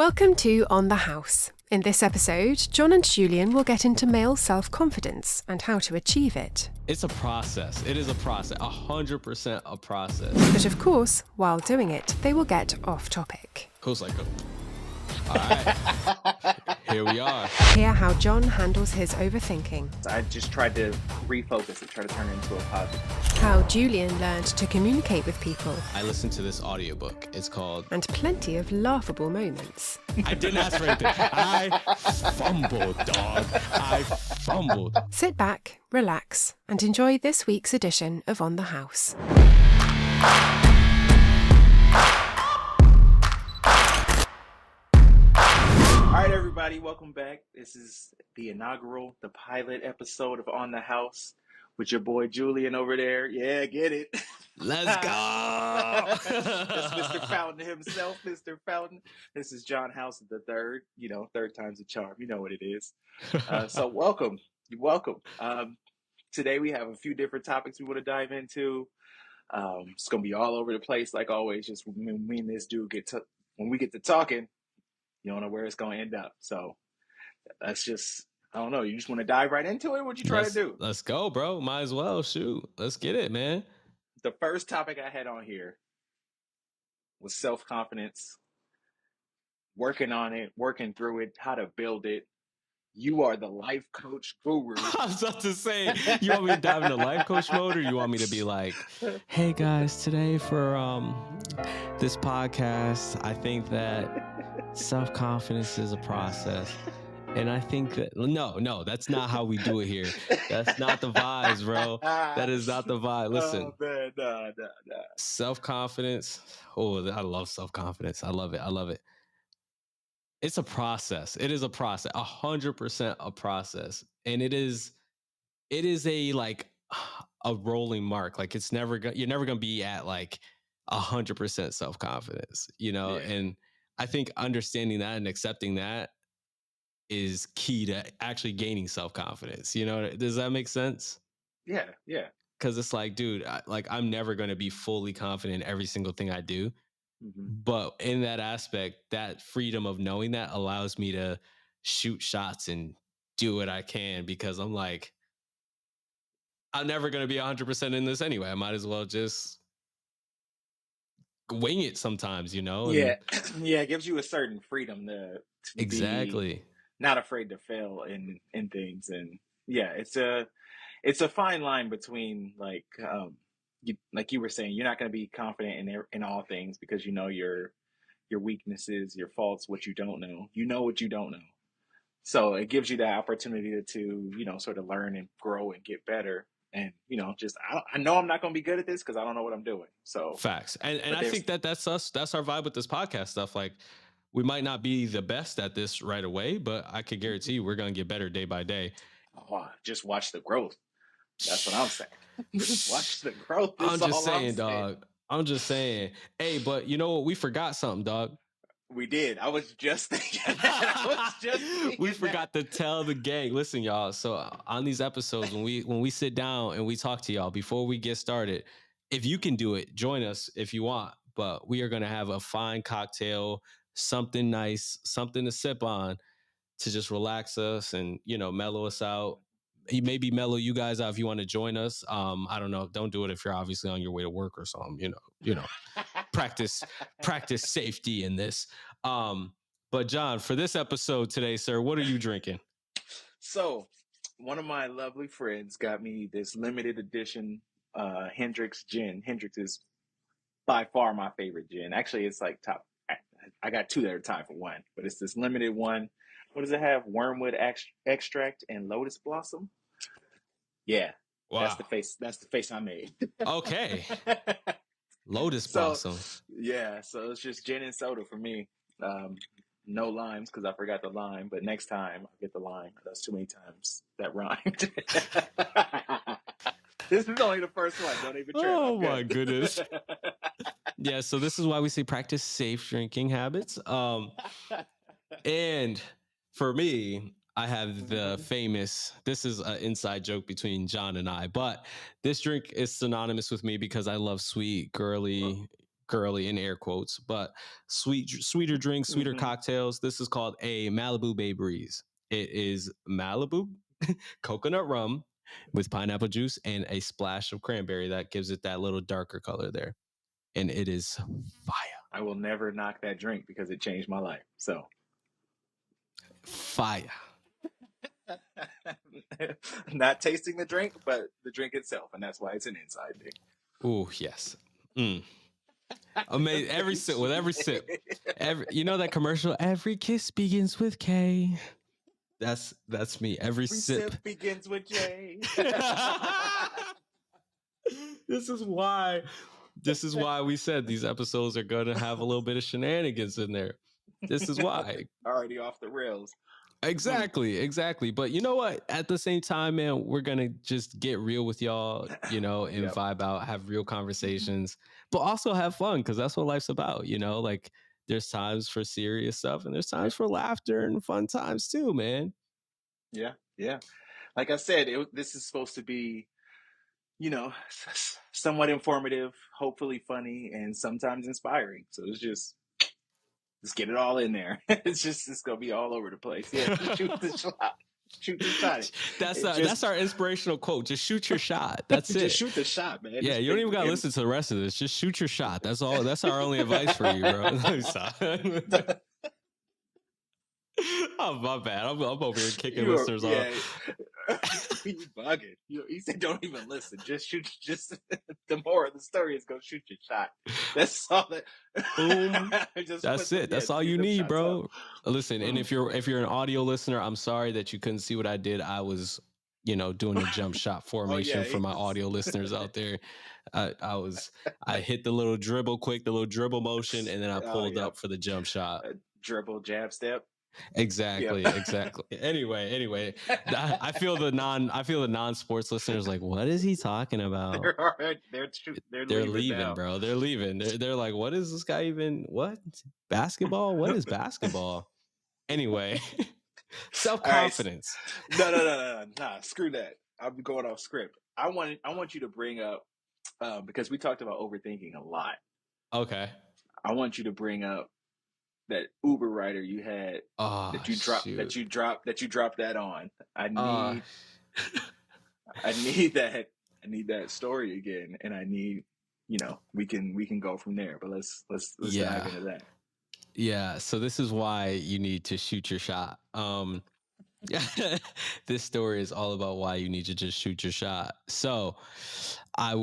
Welcome to On the House. In this episode, John and Julian will get into male self-confidence and how to achieve it. It's a process. It is a process. 100% a process. But of course, while doing it, they will get off topic. Cool's like, all right, here we are. Hear how John handles his overthinking. I just tried to refocus it, try to turn it into a positive. How Julian learned to communicate with people. I listened to this audiobook. It's called... And plenty of laughable moments. I didn't ask for anything. I fumbled, dog. I fumbled. Sit back, relax, and enjoy this week's edition of On the House. All right, everybody, welcome back. This is the inaugural, the pilot episode of On the House with your boy Julian over there. Yeah, get it. Let's go. That's Mr. Fountain himself, Mr. Fountain. This is John House the third. Third time's a charm. You know what it is. So welcome. Today we have a few different topics we want to dive into. It's going to be all over the place, like always. Just when me and this dude when we get to talking, you don't know where it's going to end up. So that's just, I don't know. You just want to dive right into it? What you try to do? Let's go, bro. Might as well. Shoot. Let's get it, man. The first topic I had on here was self-confidence, working on it, working through it, how to build it. You are the life coach guru. I was about to say, you want me to dive into life coach mode, or you want me to be like, hey guys, today for this podcast, I think that self-confidence is a process. And I think that, no, that's not how we do it here. That's not the vibes, bro. That is not the vibe. Listen. Oh, man, nah. Self-confidence. Oh, I love self-confidence. I love it. It's a process. It is a process. 100% a process. And it is a rolling mark. Like you're never going to be at like 100% self-confidence, Yeah. And I think understanding that and accepting that is key to actually gaining self-confidence. Does that make sense? Yeah. Because it's like, dude, I'm never going to be fully confident in every single thing I do. Mm-hmm. But in that aspect, that freedom of knowing that allows me to shoot shots and do what I can, because I'm like, I'm never going to be 100% in this anyway. I might as well just wing it sometimes, Yeah. It gives you a certain freedom to exactly. be not afraid to fail in things. And yeah, it's a fine line between like you were saying, you're not going to be confident in all things, because you know your weaknesses, your faults, what you don't know. You know what you don't know. So it gives you that opportunity to sort of learn and grow and get better. And I know I'm not going to be good at this because I don't know what I'm doing. So facts. And I think that's us. That's our vibe with this podcast stuff. Like, we might not be the best at this right away, but I can guarantee you we're going to get better day by day. Oh, just watch the growth. That's what I'm saying. Just watch the growth. I'm just saying, dog. I'm just saying. Hey, but you know what? We forgot something, dog. We did. I was just thinking that. We forgot to tell the gang. Listen, y'all. So on these episodes, when we sit down and we talk to y'all before we get started, if you can do it, join us if you want. But we are going to have a fine cocktail, something nice, something to sip on to just relax us and, mellow us out. Maybe mellow you guys out if you want to join us. I don't know. Don't do it if you're obviously on your way to work or something, practice safety in this. But John, for this episode today, sir, what are you drinking? So one of my lovely friends got me this limited edition Hendrick's gin. Hendrick's is by far my favorite gin. Actually, it's like top. I got two that are tied for one, but it's this limited one. What does it have? Wormwood extract and lotus blossom. Yeah, wow. That's the face I made. Okay. Lotus blossom. Yeah, so it's just gin and soda for me. No limes because I forgot the lime, but next time I'll get the lime. That's too many times that rhymed. This is only the first one. Don't even trip. Oh my goodness. Yeah, so this is why we say practice safe drinking habits. And for me, I have the famous, this is an inside joke between John and I, but this drink is synonymous with me because I love sweet, girly girly in air quotes, but sweeter drinks, sweeter Hmm. cocktails. This is called a Malibu Bay Breeze. It is Malibu coconut rum with pineapple juice and a splash of cranberry that gives it that little darker color there. And it is fire. I will never knock that drink because it changed my life. So Fire. not tasting the drink, but the drink itself, and that's why it's an inside thing. Oh, yes. Mm. Amazing. Every sip, with every sip. You know that commercial? Every kiss begins with K. That's me. Every Every sip. sip begins with J. This is why. This is why we said these episodes are going to have a little bit of shenanigans in there. This is why. Already off the rails. Exactly. But you know what? At the same time, man, we're gonna just get real with y'all, and Yep. vibe out, have real conversations, but also have fun because that's what life's about, Like there's times for serious stuff and there's Yeah. times for laughter and fun times too, man. Yeah. Yeah. Like I said, this is supposed to be, somewhat informative, hopefully funny, and sometimes inspiring. So let's get it all in there. It's gonna be all over the place. Yeah, shoot the shot. Shoot the shot. that's It that's just our inspirational quote. Just shoot your shot. That's just it. shoot the shot, man. Yeah, Just you don't make even gotta listen to the rest of this. Just shoot your shot. That's all. That's our only advice for you, bro. Oh, my bad. I'm over here kicking you are, listeners off. yeah. You bugging. He said, don't even listen. Just shoot. Just the moral of the story is go shoot your shot. That's all that. Boom. Just That's it. That's all shoot you them need, shots up. bro. Listen, and Mm. if you're an audio listener, I'm sorry that you couldn't see what I did. I was, doing a jump shot Oh formation yeah, for my audio listeners out there. I hit the little dribble quick, the little dribble motion, and then I oh pulled yeah. up for the jump shot. Dribble, jab, step. Yep. Exactly. Anyway, I feel the non sports listeners like, what is he talking about? They're They're leaving leaving, now. bro. They're leaving. They're like, what is this guy even? What basketball? What is basketball? Anyway, self All right. confidence. No. Nah, screw that. I'm going off script. I want you to bring up because we talked about overthinking a lot. Okay. I want you to bring up that Uber rider you had Oh shoot. that you dropped that on. Uh I need that I need that story again, and I need we can go from there. But let's dive yeah. into that. Yeah. So this is why you need to shoot your shot. This story is all about why you need to just shoot your shot. So I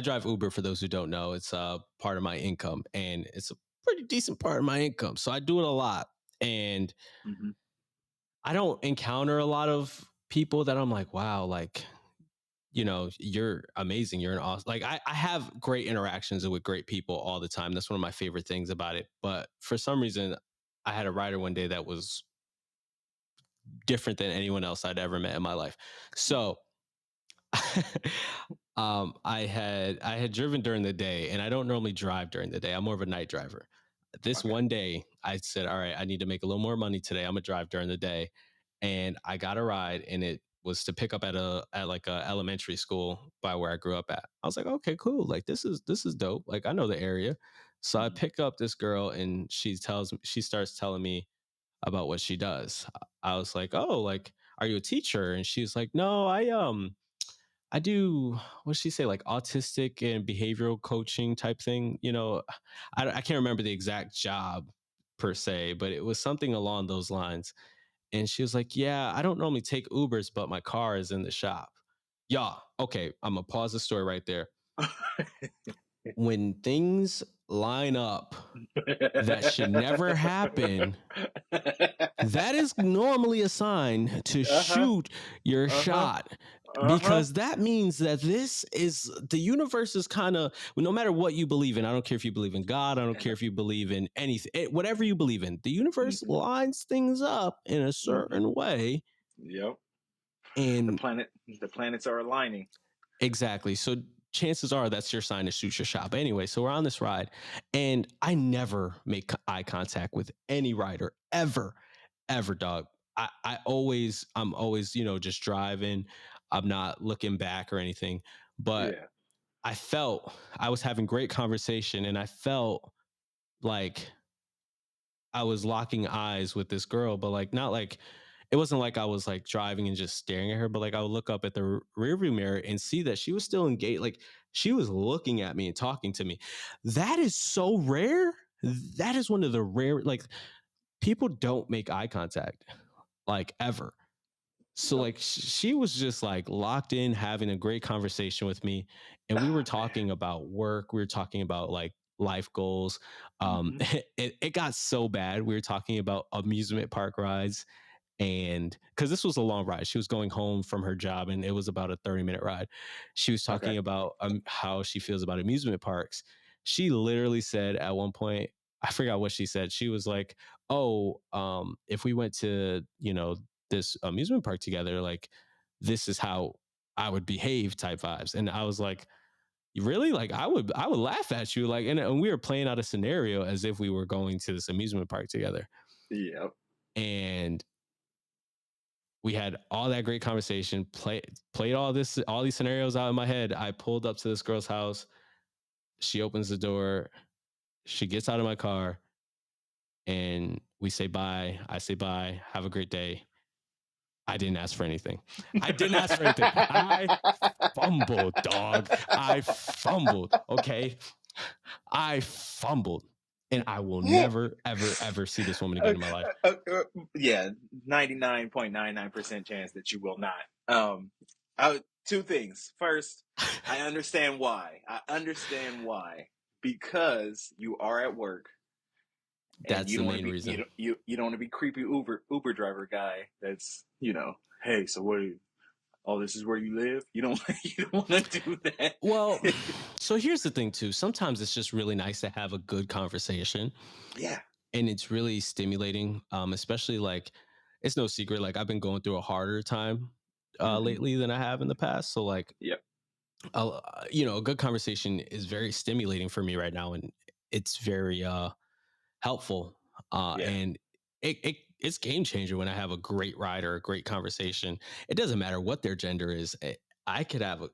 drive Uber, for those who don't know. It's a part of my income, and it's a pretty decent part of my income. So I do it a lot. And Hmm. I don't encounter a lot of people that I'm like, wow, like, you're amazing. You're an awesome. Like, I have great interactions with great people all the time. That's one of my favorite things about it. But for some reason, I had a rider one day that was different than anyone else I'd ever met in my life. So I had driven during the day, and I don't normally drive during the day. I'm more of a night driver. This Okay. one day, I said, "All right, I need to make a little more money today. I'm gonna drive during the day," and I got a ride, and it was to pick up at like a elementary school by where I grew up at. I was like, "Okay, cool. Like this is dope. Like I know the area." So I Hmm. pick up this girl, and she starts telling me about what she does. I was like, "Oh, like, are you a teacher?" And she's like, "No, I do, what did she say, like autistic and behavioral coaching type thing. I can't remember the exact job per se, but it was something along those lines. And she was like, yeah, I don't normally take Ubers, but my car is in the shop. Yeah. Okay. I'm going to pause the story right there. When things line up that should never happen, that is normally a sign to Uh-huh. shoot your Uh-huh. shot, Uh-huh. because that means that the universe is kind of, no matter what you believe in. I don't care if you believe in God, I don't care if you believe in anything, whatever you believe in, the universe Hmm. lines things up in a Hmm. certain way. Yep. The And planet the planets are aligning. exactly. So chances are that's your sign to shoot your shot. But anyway, so we're on this ride, and I never make eye contact with any rider ever, dog. I'm always, just driving. I'm not looking back or anything. But Yeah. I felt I was having great conversation, and I felt like I was locking eyes with this girl, but like not like it wasn't like I was like driving and just staring at her, but like I would look up at the rearview mirror and see that she was still engaged. Like she was looking at me and talking to me. That is so rare. That is one of the rare, like people don't make eye contact like ever. So Yep. like she was just like locked in having a great conversation with me, and we were Ah, man. talking about work, we were talking about like life goals. Mm-hmm. It got so bad, we were talking about amusement park rides, and because this was a long ride, she was going home from her job and it was about a 30-minute ride. She was Okay. talking about how she feels about amusement parks. She literally said at one point, I forgot what she said. She was like, oh, if we went to, this amusement park together, like this is how I would behave type vibes. And I was like, really? Like I would laugh at you. Like, and we were playing out a scenario as if we were going to this amusement park together. Yep. And we had all that great conversation, played all these scenarios out in my head. I pulled up to this girl's house. She opens the door. She gets out of my car and we say bye. I say bye. Have a great day. I didn't ask for anything. I didn't ask for anything. I fumbled, dog. I fumbled. Okay. I fumbled. And I will never, ever, ever see this woman again Uh, in my life. yeah, 99.99% chance that you will not. I, two things. First, I understand why. I understand why. Because you are at work and That's you the don't want to main be reason. you don't want to be creepy Uber driver guy that's, hey, so what are you, oh, this is where you live? You don't you don't want to do that. Well, so here's the thing too. Sometimes it's just really nice to have a good conversation, Yeah. and it's really stimulating. Especially like it's no secret. Like I've been going through a harder time Hmm. lately than I have in the past. So like, Yep. a good conversation is very stimulating for me right now, and it's very helpful. Yeah. And it's game changer when I have a great ride or a great conversation. It doesn't matter what their gender is. I could have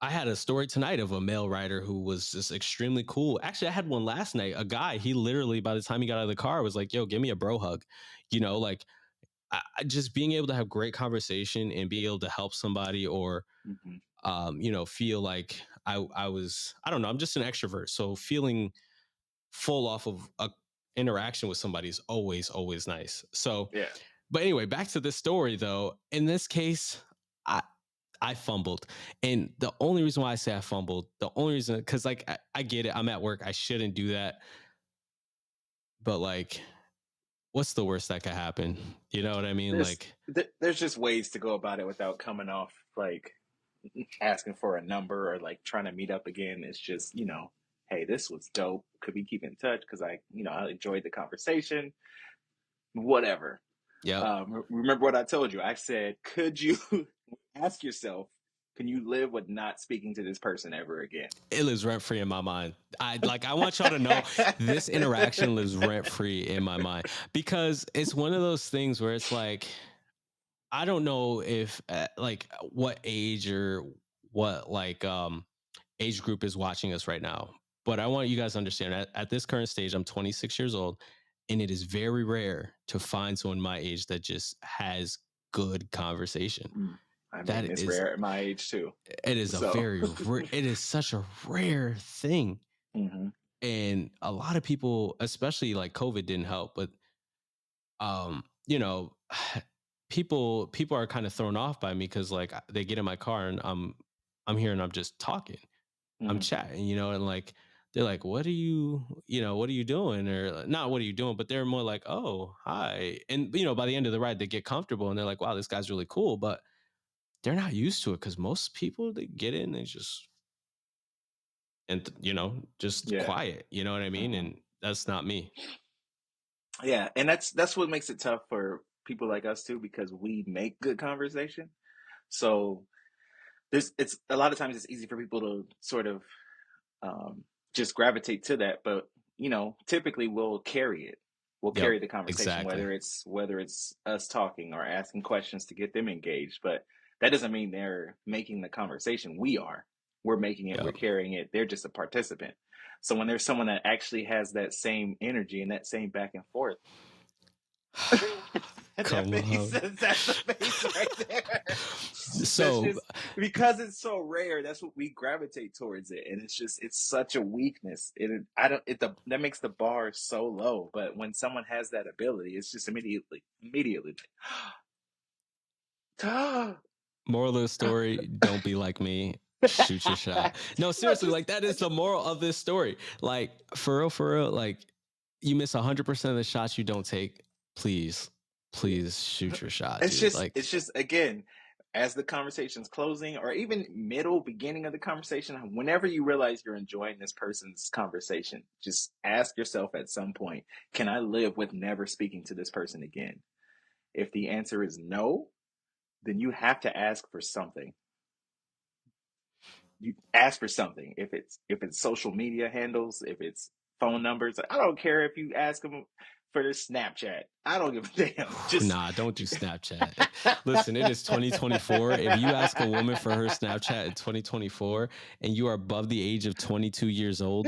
I had a story tonight of a male writer who was just extremely cool. Actually, I had one last night. A guy, he literally, by the time he got out of the car, was like, "Yo, give me a bro hug." Like just being able to have great conversation and be able to help somebody, or Hmm. feel like I was, I don't know, I'm just an extrovert, so feeling full off of a interaction with somebody is always nice. So, Yeah. but anyway, back to this story though. In this case, I I fumbled. And the only reason why I say I fumbled, the only reason, because like I get it, I'm at work, I shouldn't do that. But like, what's the worst that could happen? You know what I mean? There's Like, there's just ways to go about it without coming off like asking for a number or like trying to meet up again. It's just, hey, this was dope. Could we keep in touch? Because I enjoyed the conversation. Whatever. yep, Remember what I told you? I said, could you ask yourself, can you live with not speaking to this person ever again? it lives rent free in my mind. I want y'all to know this interaction lives rent free in my mind, because it's one of those things where it's like, I don't know if like what age or what like age group is watching us right now. But I want you guys to understand at this current stage, I'm 26 years old, and it is very rare to find someone my age that just has good conversation. Mm. I mean, That it's is, rare at my age too. it is a So, very, it is such a rare thing. hmm, And a lot of people, especially like COVID didn't help, but um, you know, people are kind of thrown off by me because like they get in my car and I'm here and I'm just talking. I'm hmm, chatting, and like they're like, "What are you, what are you doing?" Or not, "What are you doing?" But they're more like, "Oh, hi." And by the end of the ride, they get comfortable and they're like, "Wow, this guy's really cool." But they're not used to it because most people they get in and just just yeah, quiet. You know what I mean? hmm, And that's not me. yeah, and that's what makes it tough for people like us too, because we make good conversation. So it's a lot of times it's easy for people to sort of um, just gravitate to that. But typically we'll carry it. We'll Yep, carry the conversation, exactly. whether it's us talking or asking questions to get them engaged. But that doesn't mean they're making the conversation. We are. We're making it, we're Yep. carrying it. They're just a participant. So when there's someone that actually has that same energy and that same back and forth, that Come face, on. that's the face right there. That's So just because it's so rare. That's what we gravitate towards it, and it's such a weakness. I don't. That makes the bar so low. But when someone has that ability, it's just immediately. moral of the story, don't be like me. Shoot your shot. No, No, seriously, like that is the moral of this story. Like for real, like you miss 100% of the shots you don't take. Please, please shoot your shot, dude. Like, it's just again, as the conversation's closing, or even middle, beginning of the conversation, whenever you realize you're enjoying this person's conversation, just ask yourself at some point, can I live with never speaking to this person again? If the answer is no, then you have to ask for something. You ask for something. If it's social media handles, if it's phone numbers, I don't care if you ask them for their Snapchat. I don't give a damn. Just nah, don't do Snapchat. Listen, it is 2024. If you ask a woman for her Snapchat in 2024 and you are above the age of 22 years old,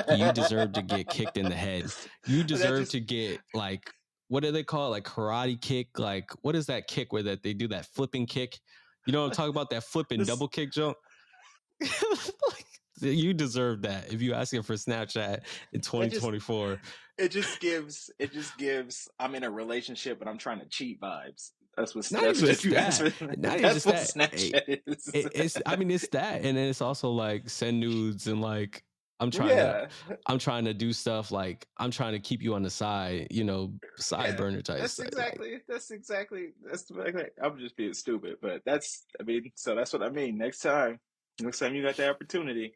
you deserve to get kicked in the head. You that deserve just to get like, what do they call it? Like karate kick? Like, what is that kick where that they do that flipping kick? You know what I'm talking about? That flipping this double kick jump? Like, you deserve that if you asking for Snapchat in that just 2024. it just gives I'm in a relationship but I'm trying to cheat vibes. Not That's even what if just you ask that. for. Not even That's just what that. Snapchat is. It's I mean it's that, and then it's also like send nudes and like I'm trying to Yeah, I'm trying to do stuff like I'm trying to keep you on the side, you know, side yeah. burner type stuff. Like, That's exactly. I'm just being stupid, but I mean, so that's what I mean. Next time you got the opportunity,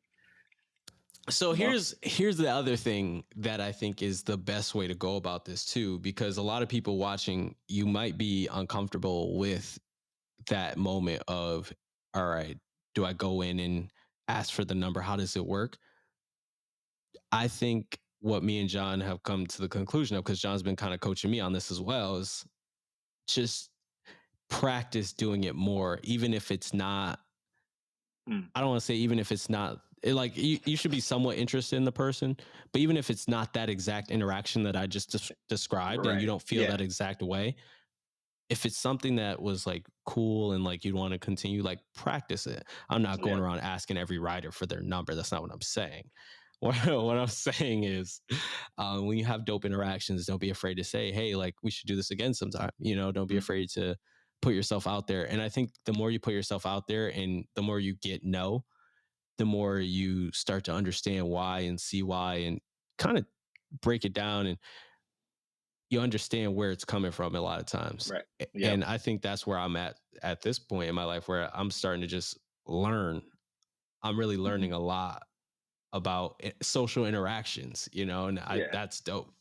so you know. here's the other thing that I think is the best way to go about this too, because a lot of people watching, you might be uncomfortable with that moment of, all right, do I go in and ask for the number? How does it work? I think what me and John have come to the conclusion of, because John's been kind of coaching me on this as well, is just practice doing it more, even if it's not, Hmm. I don't want to say even if it's not like you should be somewhat interested in the person, but even if it's not that exact interaction that I just described and you Right. don't feel Yeah. that exact way, if it's something that was like cool and like you'd want to continue, like practice it. I'm not going Yeah. around asking every rider for their number. That's not what I'm saying. What I'm saying is, when you have dope interactions, don't be afraid to say, "Hey, like we should do this again sometime." You know, don't be Mm, afraid to put yourself out there. And I think the more you put yourself out there, and the more you get no, the more you start to understand why and see why, and kind of break it down, and you understand where it's coming from a lot of times. right. Yep. And I think that's where I'm at this point in my life, where I'm starting to just learn. I'm really Hmm. learning a lot about social interactions, you know, and Yeah. that's dope.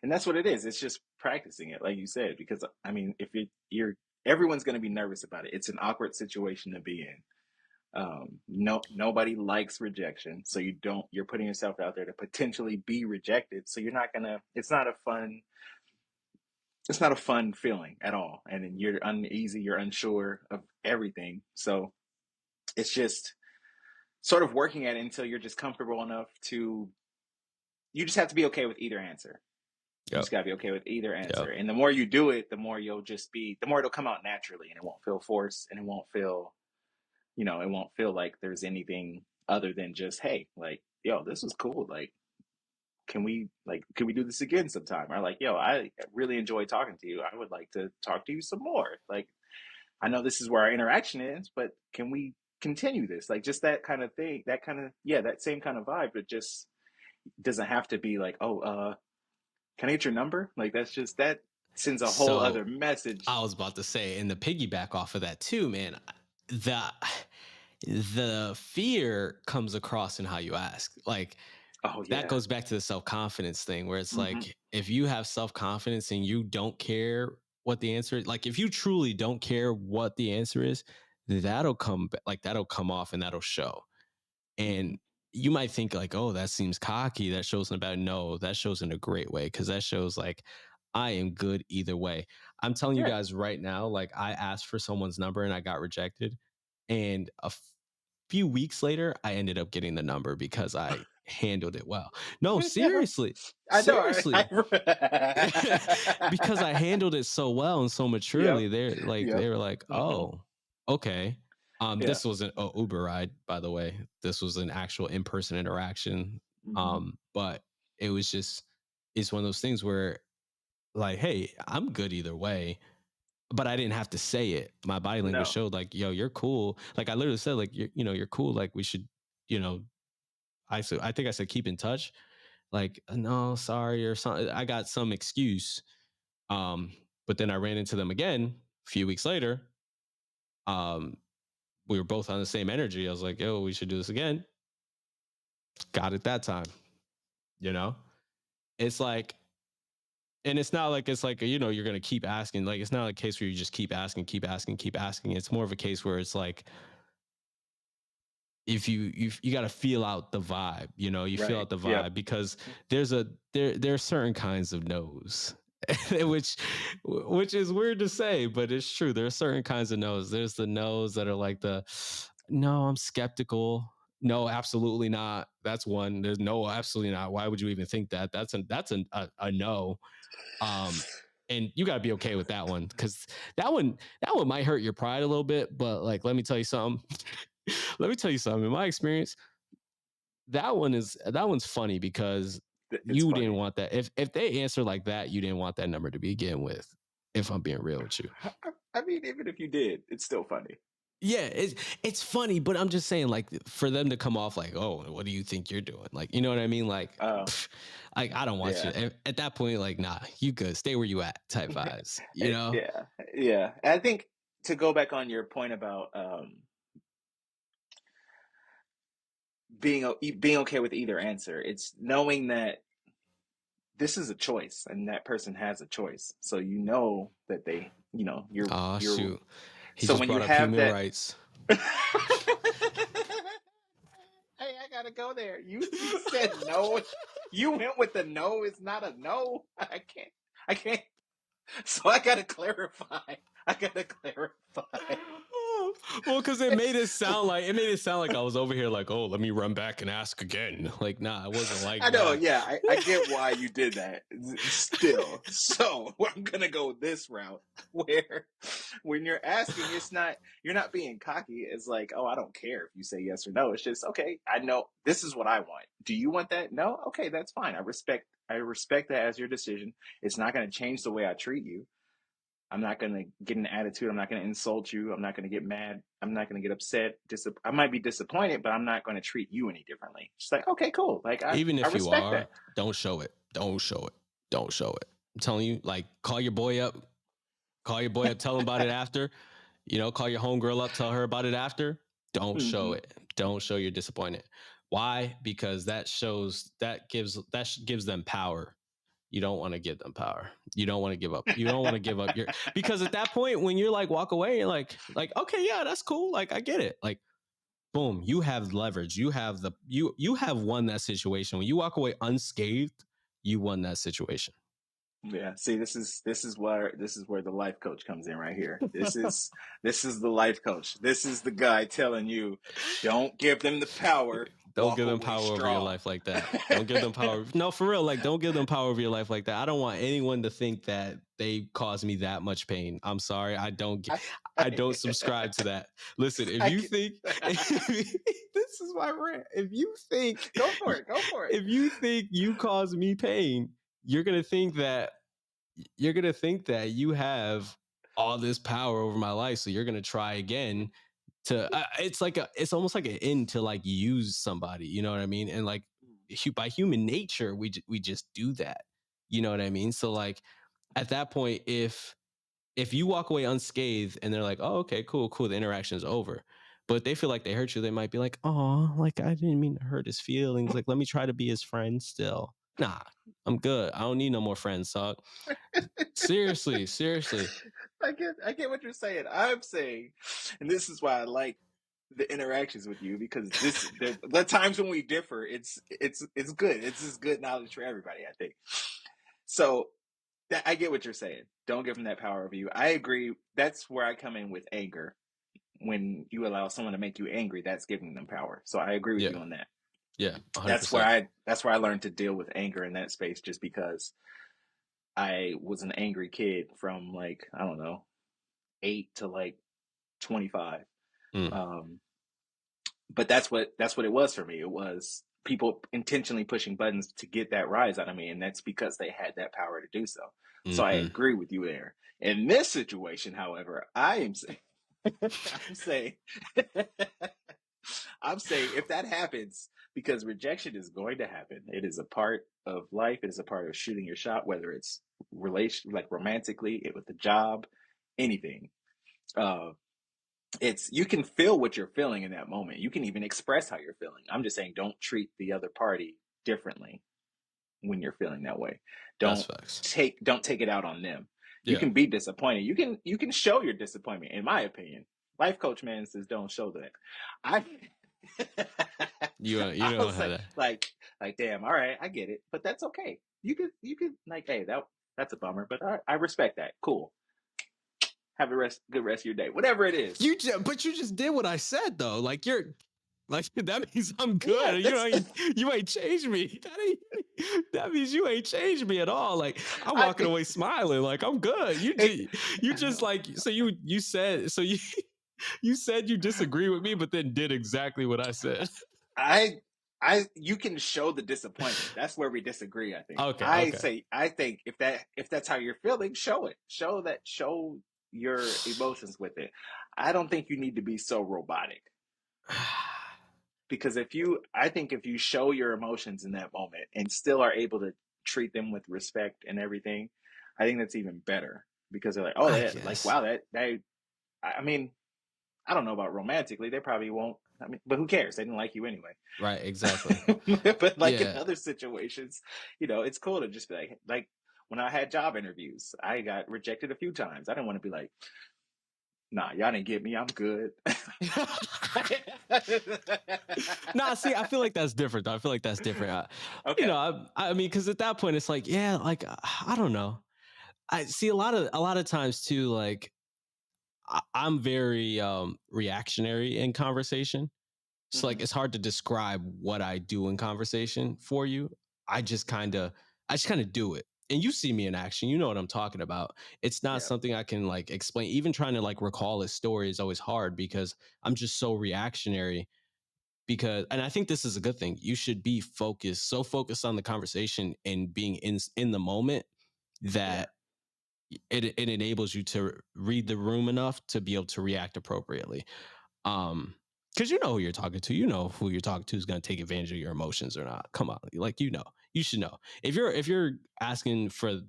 And that's what it is. It's just practicing it, like you said, because I mean, if you're everyone's going to be nervous about it. It's an awkward situation to be in. No, nobody likes rejection, so you're putting yourself out there to potentially be rejected. So you're not gonna. It's not a fun feeling at all, and then you're uneasy. You're unsure of everything. So it's just sort of working at it until you're just comfortable enough to. You just have to be okay with either answer. You Yep. just gotta be okay with either answer. Yep. And the more you do it, the more it'll come out naturally and it won't feel forced and it won't feel like there's anything other than just, hey, like, yo, this was cool. Like, can we do this again sometime? Or like, yo, I really enjoy talking to you. I would like to talk to you some more. Like, I know this is where our interaction is, but can we continue this? Like just that kind of thing, that same kind of vibe, but just doesn't have to be like, oh, can I get your number? Like that sends a whole other So message. I was about to say, and the piggyback off of that too, man, the the fear comes across in how you ask. Like, Oh that yeah. goes back to the self-confidence thing, where it's Hmm. like, if you have self-confidence and you don't care what the answer is, like if you truly don't care what the answer is, that'll come off and that'll show. Hmm. And you might think like, oh, that seems cocky, that shows in about, no, that shows in a great way, because that shows like I am good either way. I'm telling you Yeah. guys right now, like I asked for someone's number and I got rejected, and few weeks later, I ended up getting the number because I handled it well. No, seriously. I know. Seriously. Because I handled it so well and so Yep. maturely, Yep. they were like, Mm-hmm. "Oh, okay." Yeah. This wasn't a Uber ride, by the way. This was an actual in-person interaction. Mm-hmm. But it was just it's one of those things where like, hey, I'm good either way. But I didn't have to say it. My body language No. showed like, yo, you're cool. Like I literally said, like, you're cool. Like we should, you know, I think I said keep in touch. Like, no, sorry, or something. I got some excuse. Um, but then I ran into them again a few weeks later. Um, we were both on the same energy. I was like, yo, we should do this again. Got it that time. You know? It's like, and it's not like it's like, you're gonna keep asking. Like it's not a case where you just keep asking, keep asking, keep asking. It's more of a case where it's like if you got to feel out the vibe, you feel Right. out the Yep. vibe because there are certain kinds of no's which which is weird to say, but it's true. There are certain kinds of no's. There's the no's that are like the no, I'm skeptical. No, absolutely not. That's one. There's no, absolutely not. Why would you even think that? That's a no. Um, and you got to be okay with that one because that one might hurt your pride a little bit. But like, let me tell you something. Let me tell you something. In my experience, that one's funny because It's you didn't funny. want that. If they answer like that, you didn't want that number to begin with. If I'm being real with you. I mean, even if you did, it's still funny. Yeah, it's funny, but I'm just saying, like, for them to come off like, "Oh, what do you think you're doing?" Like, you know what I mean? Like, Oh, like I don't want you. yeah. At that point, like, nah, you good. Stay where you at. Type vibes. You know? Yeah. Yeah. And I think to go back on your point about being okay with either answer, it's knowing that this is a choice and that person has a choice. So you know that Oh you're shoot, he so just when you brought up have human that rights. Hey, I gotta go there. You said no. You went with the no is not a no. I can't. So I gotta clarify. I gotta clarify. Well, because it made it sound like I was over here like, oh, let me run back and ask again. Like, nah, it wasn't like I know, that. yeah, I get why you did that. Still, so I'm gonna go this route where when you're asking, you're not being cocky. It's like, oh, I don't care if you say yes or no. It's just okay. I know this is what I want. Do you want that? No, okay, that's fine. I respect that as your decision. It's not gonna change the way I treat you. I'm not going to get an attitude. I'm not going to insult you. I'm not going to get mad. I'm not going to get upset. I might be disappointed, but I'm not going to treat you any differently. Just like, okay, cool. Like, Even I if you respect are, that. don't show it. Don't show it. Don't show it. I'm telling you, like, call your boy up. Call your boy up. Tell him about it after. Call your homegirl up. Tell her about it after. Don't show Hmm. it. Don't show you're disappointed. Why? Because that gives them power. You don't want to give them power. You don't want to give up. You don't want to give up your because at that point when you're like walk away, you're like okay, yeah, that's cool. Like I get it. Like boom, you have leverage. You have won that situation. When you walk away unscathed, you won that situation. Yeah. See, this is where the life coach comes in right here. This is the life coach. This is the guy telling you, don't give them the power. Don't Walk give them away power over your strong. life like that. Don't give them power. No, for real. Like, don't give them power over your life like that. I don't want anyone to think that they caused me that much pain. I'm sorry. I, I don't subscribe to that. Listen, if I you get, think this is my rant. go for it. Go for it. If you think you caused me pain, you're gonna think that you have all this power over my life. So you're gonna try again it's almost like an end to like use somebody, you know what I mean? And like by human nature we just do that, you know what I mean? So like at that point if you walk away unscathed and they're like, oh, okay, cool, the interaction is over, but if they feel like they hurt you, they might be like, oh, like I didn't mean to hurt his feelings, like let me try to be his friend still. Nah, I'm good, I don't need no more friends. So seriously. I get what you're saying. I'm saying, and this is why I like the interactions with you because the times when we differ, it's good. It's just good knowledge for everybody, I think. So I get what you're saying. Don't give them that power over you. I agree. That's where I come in with anger. when you allow someone to make you angry, that's giving them power. So I agree with Yeah. you on that. Yeah. 100%. That's where I learned to deal with anger in that space, just because I was an angry kid from like, I don't know, 8 to like 25. Mm. Um, but that's what it was for me. It was people intentionally pushing buttons to get that rise out of me, and that's because they had that power to do so. So I Mm-hmm. agree with you there. In this situation, however, I am saying, I'm saying, I'm saying if that happens, because rejection is going to happen. It is a part of life. It is a part of shooting your shot, whether it's like romantically, with the job, anything. Uh, it's you can feel what you're feeling in that moment. You can even express how you're feeling. I'm just saying, don't treat the other party differently when you're feeling that way. That's Don't facts. don't take it out on them. You Yeah. can be disappointed. You can show your disappointment. In my opinion, life coach man says don't show that. I You I don't was have that. like damn. All right, I get it, but that's okay. You could like, hey, that's a bummer, but I respect that. Cool. Have a good rest of your day. Whatever it is. But you just did what I said though. Like you're like that means I'm Yeah, good. that's You ain't changed me. That means you ain't changed me at all. Like I'm I walking away smiling. Like I'm good. it, You just like so you said so you you said you disagree with me, but then did exactly what I said. I you can show the disappointment. That's where we disagree, I think. Okay. I Okay. say I think if that's how you're feeling, show it. Show your emotions with it. I don't think you need to be so robotic, because I think if you show your emotions in that moment and still are able to treat them with respect and everything, I think that's even better, because they're like, "Oh, I that like guess. wow, that I mean, I don't know about romantically. They probably won't. I mean, but who cares? They didn't like you anyway." Right. Exactly. But like in Yeah. other situations, it's cool to just be like when I had job interviews, I got rejected a few times. I didn't want to be like, nah, y'all didn't get me. I'm good. Nah, see, I feel like that's different. Though. I feel like that's different. Okay. I mean, because at that point, it's like, yeah, like I don't know. I see a lot of times too. Like I'm very reactionary in conversation. So like Hmm. it's hard to describe what I do in conversation for you. I just kind of I just kind of do it. And you see me in action, you know what I'm talking about. It's not Yeah. something I can like explain. Even trying to like recall a story is always hard because I'm just so reactionary. Because and I think this is a good thing. You should be focused, so focused on the conversation and being in the moment Yeah. that it enables you to read the room enough to be able to react appropriately. Because you know who you're talking to. You know who you're talking to is going to take advantage of your emotions or not. Come on, like you should know. If you're asking for,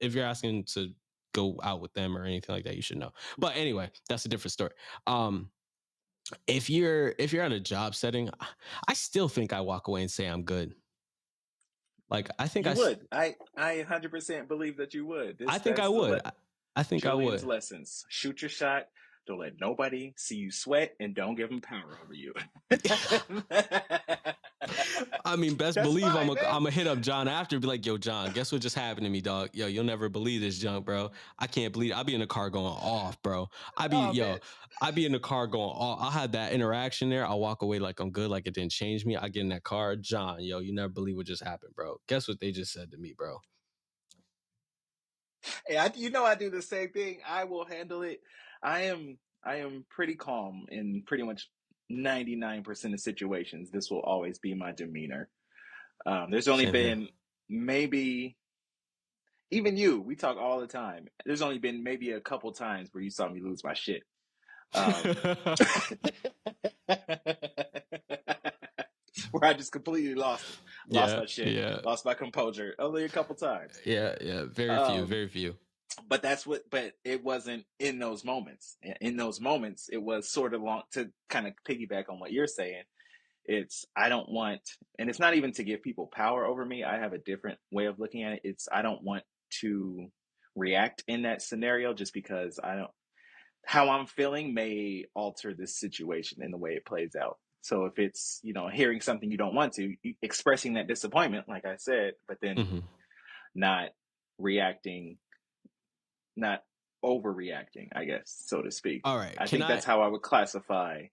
if you're asking to go out with them or anything like that, you should know. But anyway, that's a different story. Um, if you're at a job setting, I still think I walk away and say I'm good. Like You would. I 100% believe that you would. I This think I that's the would. I think I Julian's would. lessons. Shoot your shot. Don't let nobody see you sweat, and don't give them power over you. I mean, best That's believe I'm fine, a man. I'm a hit up John after and be like, yo, John, guess what just happened to me, dog? Yo, you'll never believe this junk, bro. I can't believe I'll be in the car going off, bro. Oh man. I be in the car going off. I'll have that interaction there. I'll walk away like I'm good, like it didn't change me. I get in that car, John, yo, you never believe what just happened, bro. Guess what they just said to me, bro. Hey, I do the same thing. I will handle it. I am pretty calm in pretty much 99% of situations. This will always be my demeanor. There's only Same here. been maybe even you. We talk all the time. There's only been maybe a couple times where you saw me lose my shit. Um, where I just completely lost it, lost Yeah, my shit, yeah, lost my composure. Only a couple times. yeah, yeah. Very few, Um, very few. but but it wasn't in those moments. In those moments, it was sort of long to kind of piggyback on what you're saying. It's I don't want, and it's not even to give people power over me. I have a different way of looking at it. It's I don't want to react in that scenario just because I don't how I'm feeling may alter this situation in the way it plays out. So if it's, hearing something you don't want to, expressing that disappointment, like I said, but then Hmm. not reacting, not overreacting, I guess, so to speak. All right. I Can think I? that's how I would classify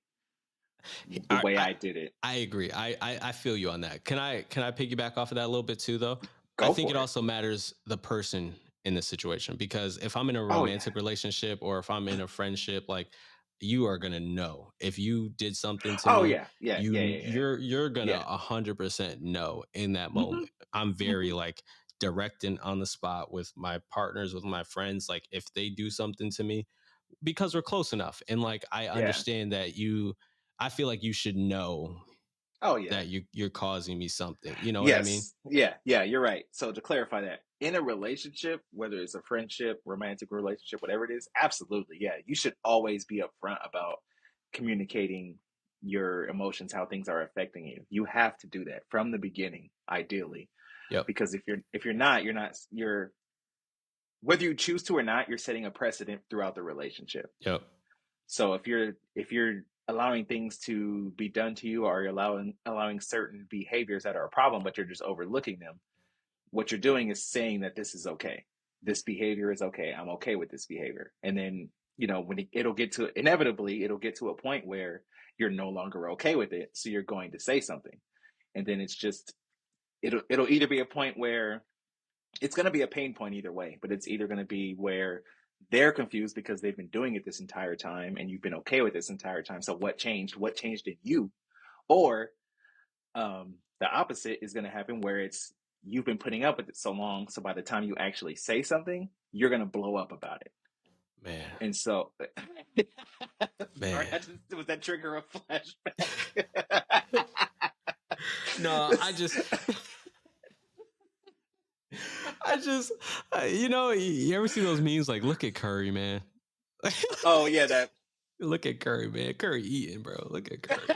the way I I did it. I agree. I feel you on that. Can I piggyback off of that a little bit too though? I Go think it for it. also matters the person in the situation, because if I'm in a Oh yeah. romantic relationship or if I'm in a friendship, like, you are gonna know if you did something to Oh me. yeah. Yeah. Yeah. You Yeah. Yeah. you're gonna Yeah. 100% know in that Hmm. moment. I'm very Hmm. like direct and on the spot with my partners, with my friends. Like, if they do something to me, because we're close enough, and like I Yeah. understand that I feel like you should know Oh yeah. that you're causing me something. You know what I mean? Yes. Yeah. Yeah. You're right. So to clarify that, in a relationship, whether it's a friendship, romantic relationship, whatever it is, absolutely. Yeah. You should always be upfront about communicating your emotions, how things are affecting you. You have to do that from the beginning, ideally. Yep. Because if you're not, whether you choose to or not, you're setting a precedent throughout the relationship. Yep. So if you're allowing things to be done to you, or you're allowing certain behaviors that are a problem, but you're just overlooking them, what you're doing is saying that this is okay. This behavior is okay. I'm okay with this behavior. And then, when it'll get to, inevitably, it'll get to a point where you're no longer okay with it. So you're going to say something. And then it's just, it'll either be a point where it's going to be a pain point either way, but it's either going to be where they're confused because they've been doing it this entire time and you've been okay with this entire time. So what changed? What changed in you? Or the opposite is going to happen where it's you've been putting up with it so long. So by the time you actually say something, you're going to blow up about it. Man. And so, sorry, Man. was that trigger a flashback? No, I just, you ever see those memes like, look at Curry, man? Oh yeah, that. Look at Curry, man. Curry eating, bro. Look at Curry.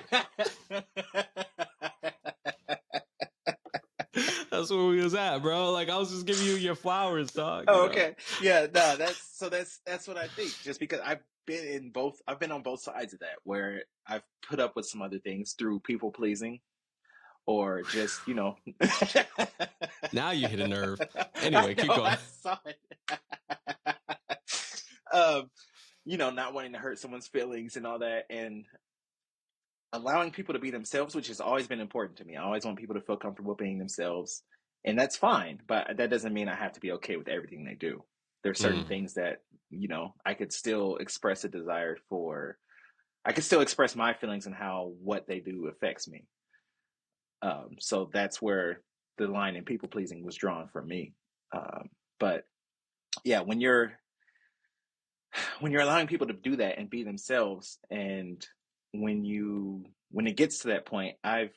That's where we was at, bro. Like, I was just giving you your flowers, dog. Oh, okay. Yeah, no, that's what I think. Just because I've been on both sides of that, where I've put up with some other things through people pleasing, or just, Now you hit a nerve. I Anyway, keep know, going. I saw it. um, not wanting to hurt someone's feelings and all that, and allowing people to be themselves, which has always been important to me. I always want people to feel comfortable being themselves, and that's fine. But that doesn't mean I have to be okay with everything they do. There's certain Mm, things that I could still express a desire for. I could still express my feelings and how what they do affects me. So that's where the line in people pleasing was drawn for me. But yeah, when you're allowing people to do that and be themselves, and when it gets to that point, I've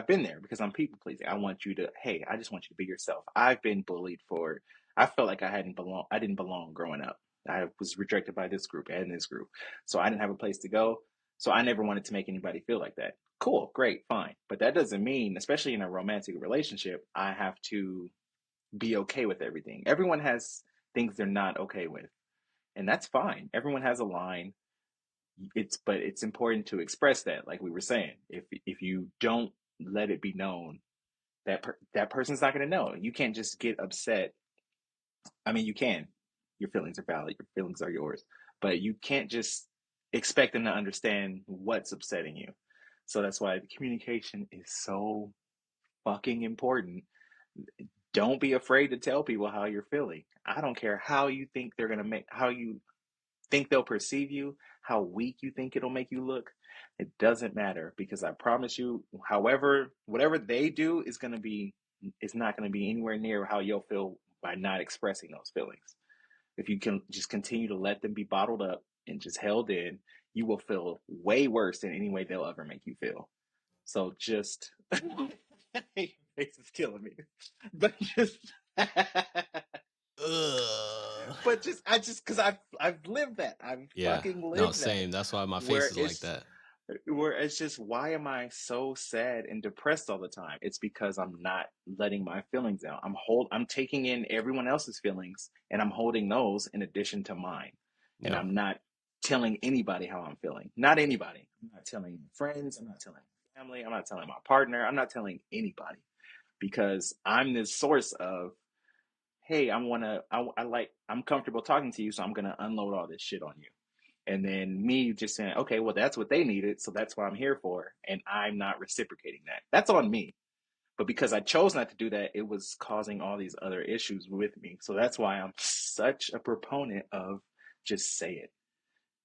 been there because I'm people pleasing. I just want you to be yourself. I've been bullied for I felt like I didn't belong growing up. I was rejected by this group and this group, so I didn't have a place to go. So I never wanted to make anybody feel like that. Cool, great, fine. But that doesn't mean, especially in a romantic relationship, I have to be okay with everything. Everyone has things they're not okay with, and that's fine. Everyone has a line. It's important to express that, like we were saying. If you don't let it be known, that person's not going to know. You can't just get upset. I mean, you can. Your feelings are valid. Your feelings are yours, but you can't just expect them to understand what's upsetting you. So that's why the communication is so fucking important. Don't be afraid to tell people how you're feeling. I don't care how you think how you think they'll perceive you, how weak you think it'll make you look. It doesn't matter, because I promise you, whatever they do is not going to be anywhere near how you'll feel by not expressing those feelings. If you can just continue to let them be bottled up and just held in, you will feel way worse than any way they'll ever make you feel. So just, your face is killing me, but just, ugh. because I've lived that. I've Yeah. fucking No, lived that. same. That's why my face Where is like it's that. where it's just, why am I so sad and depressed all the time? It's because I'm not letting my feelings out. I'm taking in everyone else's feelings and I'm holding those in addition to mine. And Yep. I'm not telling anybody how I'm feeling. Not anybody. I'm not telling friends. I'm not telling family. I'm not telling my partner. I'm not telling anybody, because I'm the source of hey, I'm comfortable talking to you, so I'm gonna unload all this shit on you. And then me just saying, okay, well, that's what they needed, so that's what I'm here for, and I'm not reciprocating that. That's on me. But because I chose not to do that, it was causing all these other issues with me. So that's why I'm such a proponent of just say it.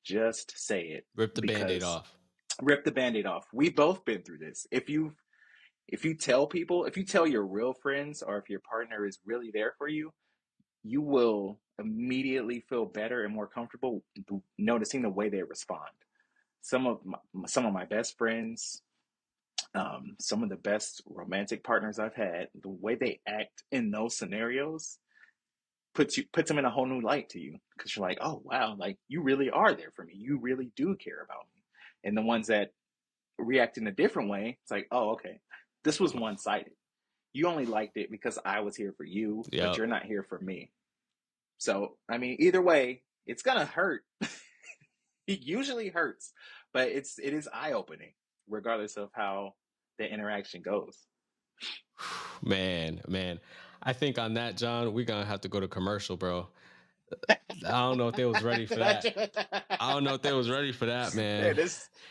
Just say it. Rip the Band-Aid Because off. rip the band-aid off. We've both been through this. If you tell people, if you tell your real friends, or if your partner is really there for you, you will immediately feel better and more comfortable noticing the way they respond. Some of my best friends, some of the best romantic partners I've had, the way they act in those scenarios puts them in a whole new light to you, because you're like, oh wow, like you really are there for me. You really do care about me. And the ones that react in a different way, it's like, oh okay, this was one sided. You only liked it because I was here for you, but Yep. you're not here for me. So I mean, either way, it's gonna hurt. It usually hurts, but it is eye opening, regardless of how the interaction goes. Man. I think on that, John, we're gonna have to go to commercial, bro. I don't know if they was ready for that. I don't know if they was ready for that, Yeah, man.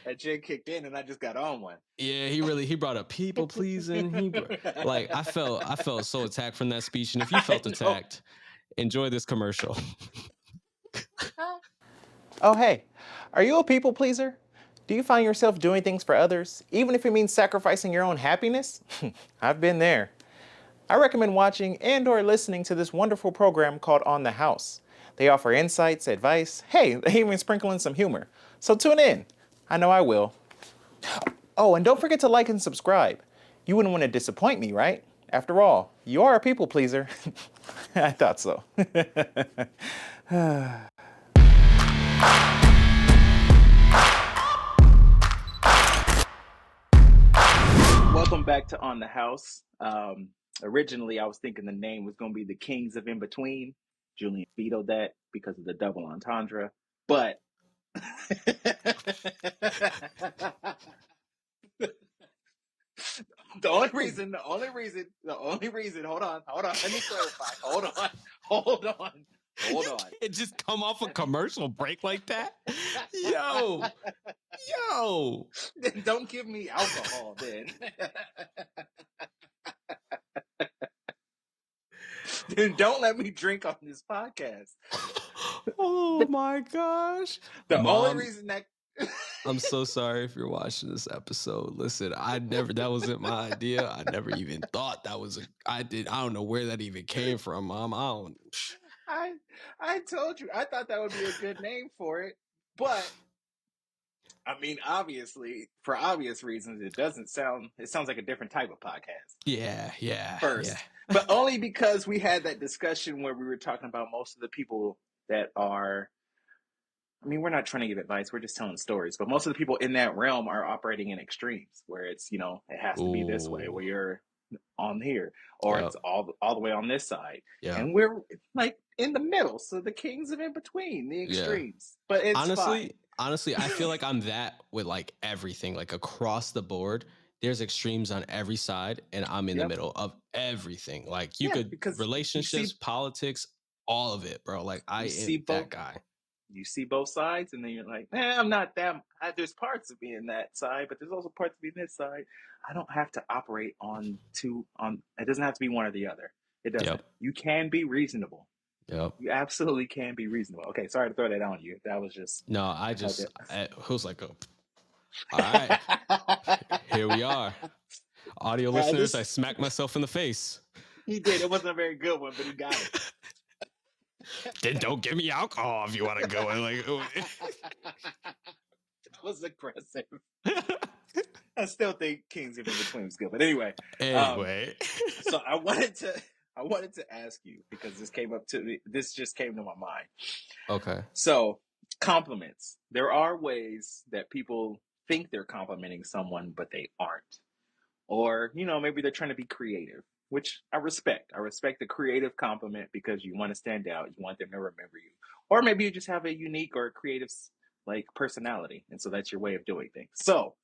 that jig kicked in, and I just got on one. Yeah, he brought up people pleasing. Like I felt so attacked from that speech. And if you I felt know. attacked, enjoy this commercial. Oh, hey, are you a people pleaser? Do you find yourself doing things for others, even if it means sacrificing your own happiness? I've been there. I recommend watching and/or listening to this wonderful program called On the House. They offer insights, advice, hey, they even sprinkle in some humor. So tune in. I know I will. Oh, and don't forget to like and subscribe. You wouldn't want to disappoint me, right? After all, you are a people pleaser. I thought so. Welcome back to On the House. Originally, I was thinking the name was going to be the Kings of In Between. Julian vetoed that because of the double entendre. But the only reason, hold on, let me clarify. Hold You on. can't just come off a commercial break like that. Yo, yo. Then don't give me alcohol then. Then don't let me drink on this podcast. Oh my gosh. The only Mom, reason that I'm so sorry if you're watching this episode. Listen, that wasn't my idea. I never even thought that was I don't know where that even came from, Mom. I don't. I I told you I thought that would be a good name for it, but I mean, obviously, for obvious reasons, it sounds like a different type of podcast Yeah. first, but only because we had that discussion where we were talking about most of the people that are, I mean, we're not trying to give advice, we're just telling stories, but most of the people in that realm are operating in extremes where it's, it has to be this way, Ooh. where you're on here, or Yep. it's all the way on this side, Yeah. and we're like in the middle, so the kings of in between, the Yeah. extremes, but it's fine. Honestly, I feel like I'm that with like everything, like across the board. There's extremes on every side, and I'm in the Yep. middle of everything. Like you Yeah, could because relationships, politics, all of it, bro. Like I you see am both that guy. you see both sides, and then you're like, I'm not that. There's parts of me in that side, but there's also parts of me in this side. I don't have to operate on two. On It doesn't have to be one or the other. It doesn't. Yep. You can be reasonable. Yep. You absolutely can be reasonable. Okay, sorry to throw that on you. That was just No, okay. it was like, all right, here we are. Audio listeners, I This smacked myself in the face. he did. It wasn't a very good one, but he got it. Then don't give me alcohol if you want to go. Like, That was aggressive. I still think Kings of In Between was good, but anyway. anyway. So I wanted to ask you, because this just came to my mind. Okay. So, compliments. There are ways that people think they're complimenting someone, but they aren't. Or, maybe they're trying to be creative, which I respect. I respect the creative compliment because you want to stand out, you want them to remember you. Or maybe you just have a unique or creative like personality, and so that's your way of doing things. So,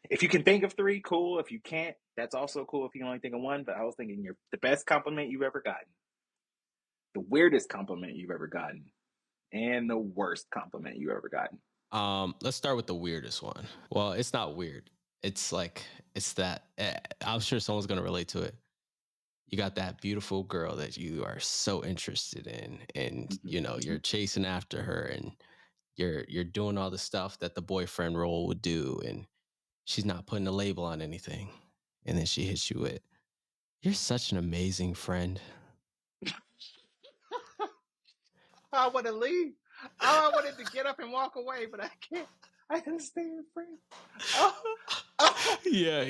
if you can think of three, cool. If you can't, That's also cool if you can only think of one. But I was thinking the best compliment you've ever gotten, the weirdest compliment you've ever gotten, and the worst compliment you've ever gotten. Let's start with the weirdest one. Well, it's not weird. It's like it's that I'm sure someone's gonna relate to it. You got that beautiful girl that you are so interested in, and you're chasing after her, and you're doing all the stuff that the boyfriend role would do, and she's not putting a label on anything, and then she hits you with, "You're such an amazing friend." I want to leave. Oh, I wanted to get up and walk away, but I can't. I gotta stay in frame. Oh, Yeah.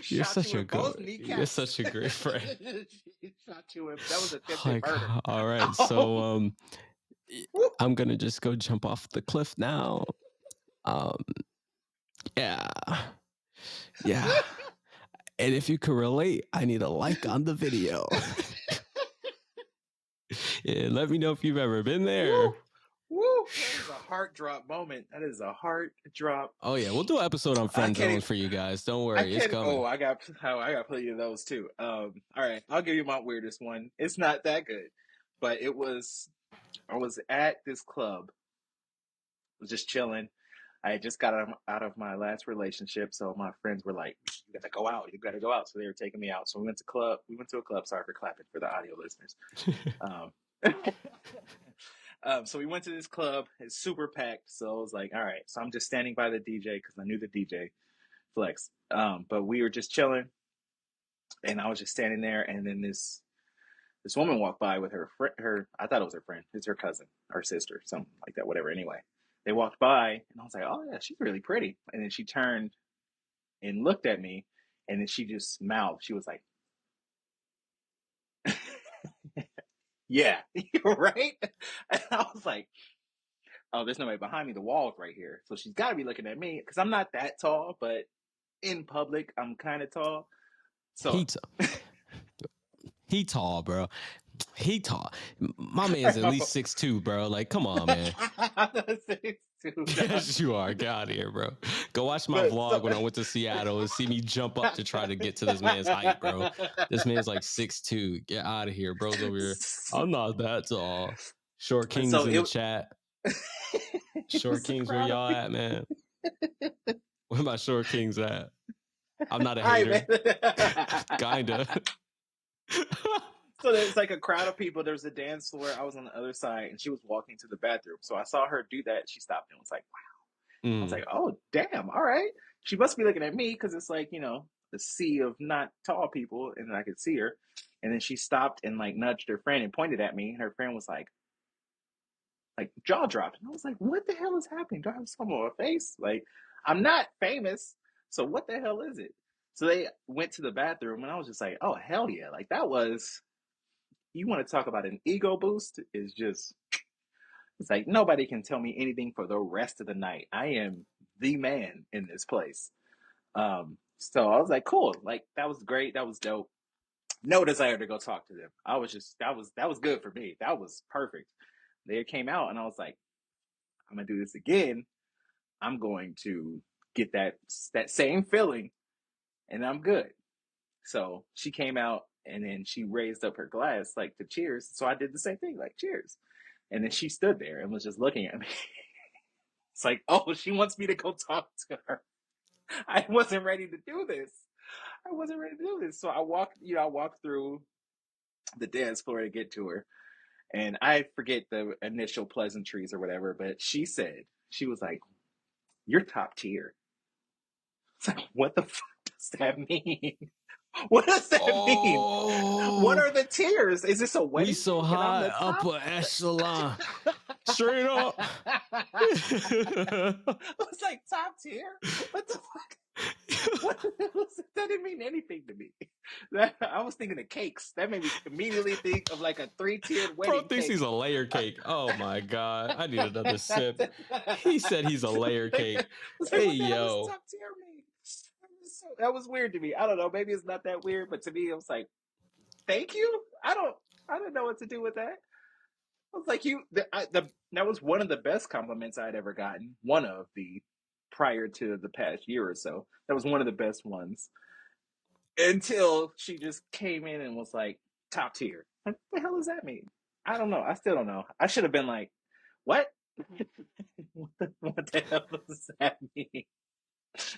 You're shot such you a in both good. You're kneecaps. such a great friend. Shot you in. That was attempted Like, murder. all right, Oh, so I'm gonna just go jump off the cliff now. Um, yeah, yeah. And if you can relate, I need a like on the video. Yeah, let me know if you've ever been there. Woo! That is a heart drop moment. That is a heart drop. Oh yeah, we'll do an episode on friend zones for you guys. Don't worry, it's coming. Oh, I got plenty of those too. All right, I'll give you my weirdest one. It's not that good, but I was at this club, was just chilling. I had just got out of my last relationship, so my friends were like, "You gotta go out. You gotta go out." So they were taking me out. So we went to a club. Sorry for clapping for the audio listeners. So we went to this club. It's super packed. So I was like, all right. So I'm just standing by the DJ because I knew the DJ flex. But we were just chilling, and I was just standing there, and then this woman walked by with her I thought it was her friend. It's her cousin or sister, something like that. Whatever. Anyway, they walked by, and I was like, oh yeah, she's really pretty. And then she turned and looked at me, and then she just mouthed. She was like, "Yeah, you're right." And I was like, "Oh, there's nobody behind me. The wall's right here, so she's got to be looking at me because I'm not that tall, but in public, I'm kind of tall." So He tall, bro. He tall. My man's at least 6'2", bro. Like, come on, man. Yes, you are. Get out of here, bro. Go watch my vlog when I went to Seattle and see me jump up to try to get to this man's height, bro. This man's like 6'2". Get out of here, bro's over here. I'm not that tall. Short Kings in the chat. Short Kings, where y'all at, man? Where my Short Kings at? I'm not a hater. Kinda. So there's like a crowd of people. There's a dance floor. I was on the other side, and she was walking to the bathroom. So I saw her do that. She stopped and was like, wow. I was like, oh, damn. All right. She must be looking at me because it's like, the sea of not tall people. And then I could see her. And then she stopped and like nudged her friend and pointed at me. And her friend was like jaw dropped. And I was like, what the hell is happening? Do I have something on my face? Like, I'm not famous. So what the hell is it? So they went to the bathroom, and I was just like, oh, hell yeah. Like, that was, you want to talk about an ego boost? It's like, nobody can tell me anything for the rest of the night. I am the man in this place. So I was like, cool. Like, that was great. That was dope. No desire to go talk to them. I was just, that was good for me. That was perfect. They came out, and I was like, I'm going to do this again. I'm going to get that same feeling, and I'm good. So she came out, and then she raised up her glass like to cheers. So I did the same thing, like cheers. And then she stood there and was just looking at me. It's like, oh, she wants me to go talk to her. I wasn't ready to do this. So I walked through the dance floor to get to her. And I forget the initial pleasantries or whatever, but she was like, you're top tier. It's like, what the fuck does that mean? What does that mean? What are the tiers? Is this a wedding? We so high, upper echelon. Straight up. I was like, top tier? What the fuck? That didn't mean anything to me. I was thinking of cakes. That made me immediately think of like a 3-tiered wedding. Bro thinks he's a layer cake. Oh my god. I need another sip. He said he's a layer cake. Hey, yo. Top tier mean? That was weird to me. I don't know. Maybe it's not that weird, but to me, it was like, thank you. I don't know what to do with that. I was like, that was one of the best compliments I'd ever gotten. One of the prior to the past year or so. That was one of the best ones. Until she just came in and was like, top tier. What the hell does that mean? I don't know. I still don't know. I should have been like, what? What the hell does that mean?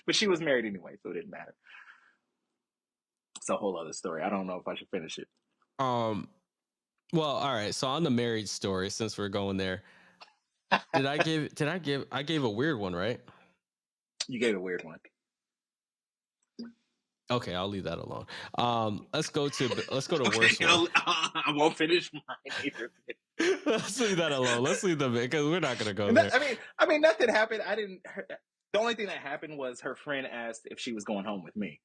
But she was married anyway, so it didn't matter. It's a whole other story. I don't know if I should finish it. Well, all right. So on the married story, since we're going there, I gave a weird one, right? You gave a weird one. Okay, I'll leave that alone. Let's go to worse one. I won't finish mine either. Let's leave that alone. Let's leave them because we're not gonna go there. I mean, nothing happened. The only thing that happened was her friend asked if she was going home with me.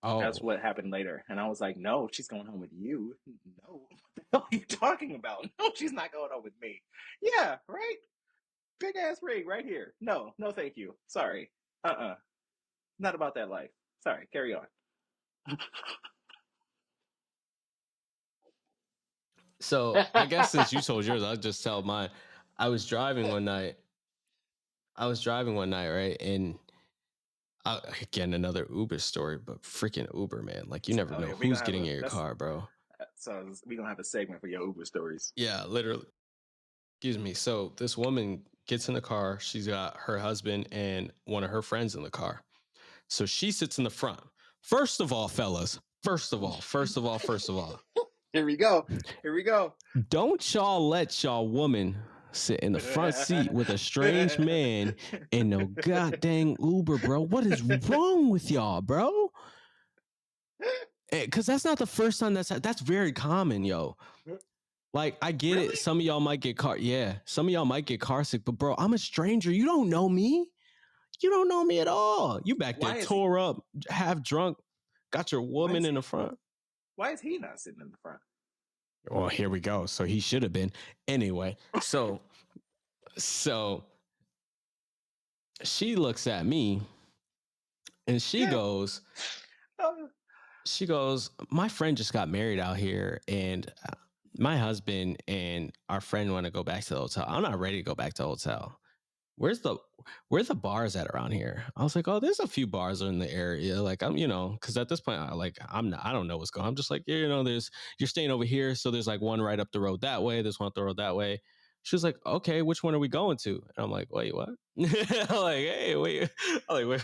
Oh, that's what happened later, and I was like, "No, she's going home with you." No, what the hell are you talking about? No, she's not going home with me. Yeah, right. Big ass ring right here. No, thank you. Sorry. Not about that life. Sorry. Carry on. So I guess since you told yours, I'll just tell mine. I was driving one night, right? And again, another Uber story, but freaking Uber, man. Like, you never know who's getting in your car, bro. So we're going to have a segment for your Uber stories. Yeah, literally. Excuse me. So this woman gets in the car. She's got her husband and one of her friends in the car. So she sits in the front. First of all, fellas. First of all. Here we go. Don't y'all let y'all woman sit in the front seat with a strange man in no goddamn Uber, bro. What is wrong with y'all, bro? Because that's not the first time that's very common, yo. Like, I get it. Some of y'all might get some of y'all might get car sick, but bro, I'm a stranger. You don't know me. You don't know me at all. You back there tore up, half drunk, got your woman in the front. Why is he not sitting in the front? Well, here we go. So he should have been. Anyway, so she looks at me and she goes, my friend just got married out here, and my husband and our friend want to go back to the hotel. I'm not ready to go back to the hotel. Where's the bars at around here? I was like, oh, there's a few bars in the area. Like, I'm, because at this point, I don't know what's going on. I'm just like, you're staying over here. So there's like one right up the road that way. There's one up the road that way. She was like, okay, which one are we going to? And I'm like, wait, what? I'm like, hey, wait. I'm like, wait.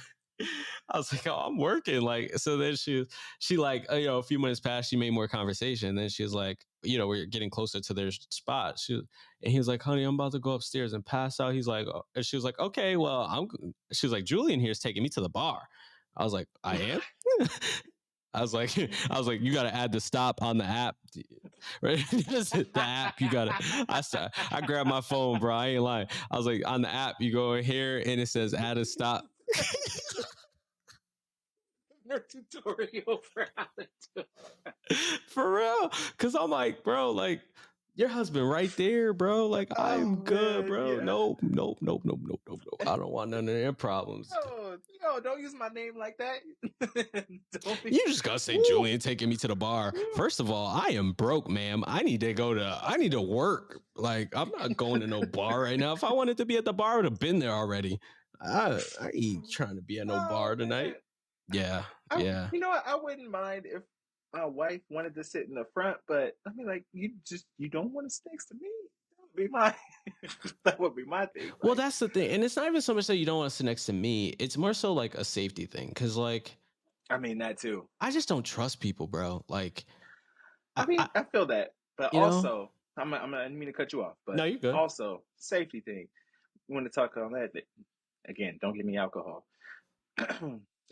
I was like, oh, I'm working. Like, so then she like, a few minutes passed, she made more conversation. Then she was like, we're getting closer to their spot. And he was like, honey, I'm about to go upstairs and pass out. He's like, and she was like, okay, well, she was like, Julian here is taking me to the bar. I was like, I am? I was like, you got to add the stop on the app, right? The app, you got to, I grabbed my phone, bro. I ain't lying. I was like, on the app, you go here and it says add a stop. No tutorial for how to do it. For real. Cause I'm like, bro, like, your husband right there, bro. Like, I'm good, bro. Yeah. Nope. I don't want none of their problems. No, don't use my name like that. You just gotta say, Julian taking me to the bar. First of all, I am broke, ma'am. I need to work. Like, I'm not going to no bar right now. If I wanted to be at the bar, I would have been there already. I ain't trying to be at no bar tonight. Man. Yeah. You know what? I wouldn't mind if my wife wanted to sit in the front, but I mean, like, you don't want to sit next to me. That would be my thing. Well, that's the thing, and it's not even so much that you don't want to sit next to me. It's more so like a safety thing, because like, I mean that too. I just don't trust people, bro. Like, I feel that, but also, I didn't mean to cut you off, but no, you're good. Also, safety thing. You want to talk on that? Again, don't give me alcohol.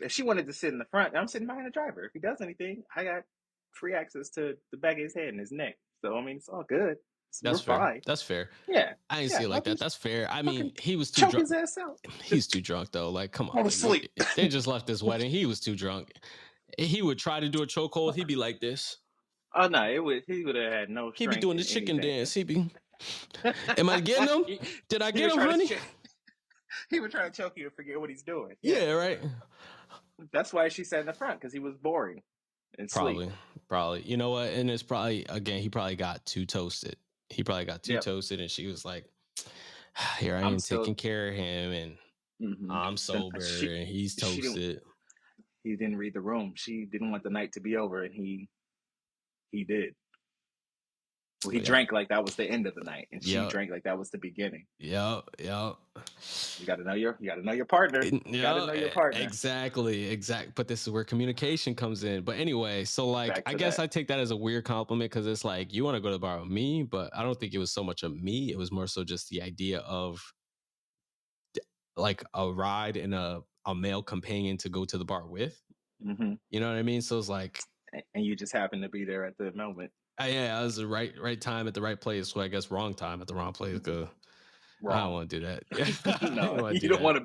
If she wanted to sit in the front, I'm sitting behind the driver. If he does anything, I got free access to the back of his head and his neck. So, I mean, it's all good. That's fair. Fine. That's fair. Yeah. I didn't see it like that. That's fair. I mean, he was too drunk. Choke his ass out. He's too drunk, though. Like, come on. Asleep. They just left this wedding. He was too drunk. He would try to do a chokehold. He'd be like this. Oh, no. He would have had no strength. He'd be doing the chicken dance. He'd be, am I getting him? Did I get him, honey? He would try to choke you and forget what he's doing. Yeah, right. That's why she sat in the front, because he was boring and probably. You know what? And it's probably, again, he probably got too toasted. Toasted, and she was like, here I am taking care of him, and I'm So sober and he's she didn't. toasted. He didn't read the room. She didn't want the night to be over, and he did. Well, he Yep. drank like that was the end of the night, and she Yep. drank like that was the beginning. Yep. You got to know your partner. You got to know your partner. Exactly. But this is where communication comes in. But anyway, so like, Back I to guess that. I take that as a weird compliment because it's like you want to go to the bar with me, but I don't think it was so much of me. It was more so just the idea of like a ride and a male companion to go to the bar with. hmm You know what I mean? So it's like, And you just happen to be there at the moment. yeah, I was the right time at the right place. So I guess wrong time at the wrong place. I don't Wrong. want to do that. I don't No, want to you do don't that. want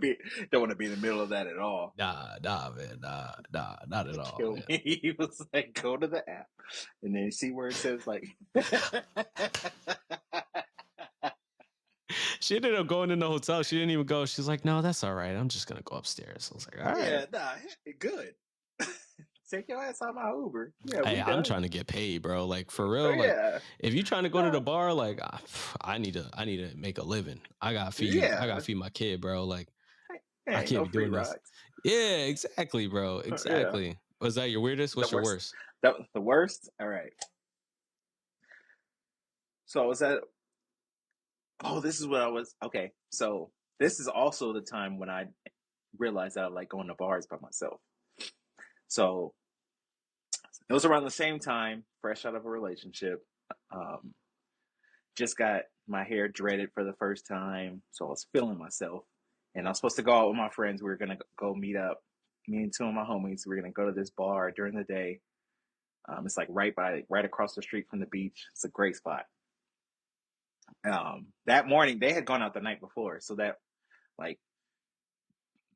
to be in the middle of that at all. Nah, man, nah, not at all, Kill man. me. He was like, go to the app, and then see where it says like. She ended up going in the hotel. She didn't even go. She's like, no, that's all right. I'm just gonna go upstairs. I was like, all right. Yeah, nah, good. Take your ass out my Uber. Yeah, Hey, we I'm done. trying to get paid, bro. Like for Oh real. Like yeah, if you trying to go to the no, bar, like I need to make a living. I gotta yeah. feed my kid, bro. Like Hey, I ain't can't no be free doing this. rides. Yeah, exactly, bro. Yeah, Exactly. Was that your weirdest? the What's your worst. worst? That was the worst. All right. So was that? Oh, this is what I was. Okay, so this is also the time when I realized that I like going to bars by myself. So it was around the same time, fresh out of a relationship. Um, just got my hair dreaded for the first time, so I was feeling myself. And I was supposed to go out with my friends. We were gonna go meet up. Me and two of my homies. We were gonna go to this bar during the day. It's like right across the street from the beach. It's a great spot. That morning they had gone out the night before, so like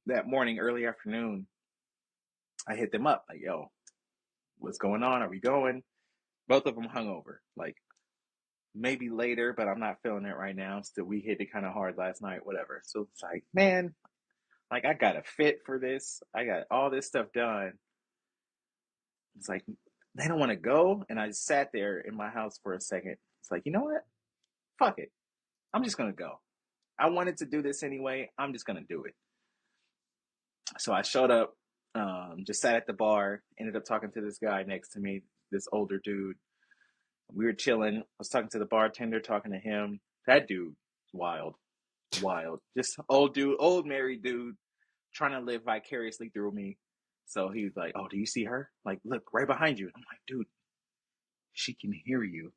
that morning, early afternoon, I hit them up like, "Yo, what's going on? Are we going?" Both of them hungover. Like maybe later, but I'm not feeling it right now. Still, we hit it kind of hard last night. Whatever. So it's like, man, like I got a fit for this. I got all this stuff done. It's like they don't want to go, and I just sat there in my house for a second. It's like, you know what? Fuck it. I'm just gonna go. I wanted to do this anyway. I'm just gonna do it. So I showed up, just sat at the bar, ended up talking to this guy next to me, this older dude. We were chilling. I was talking to the bartender, talking to him. That dude, wild, wild. Just old dude, old married dude, trying to live vicariously through me. So he was like, "Oh, do you see her? Like, look right behind you." And I'm like, "Dude, she can hear you.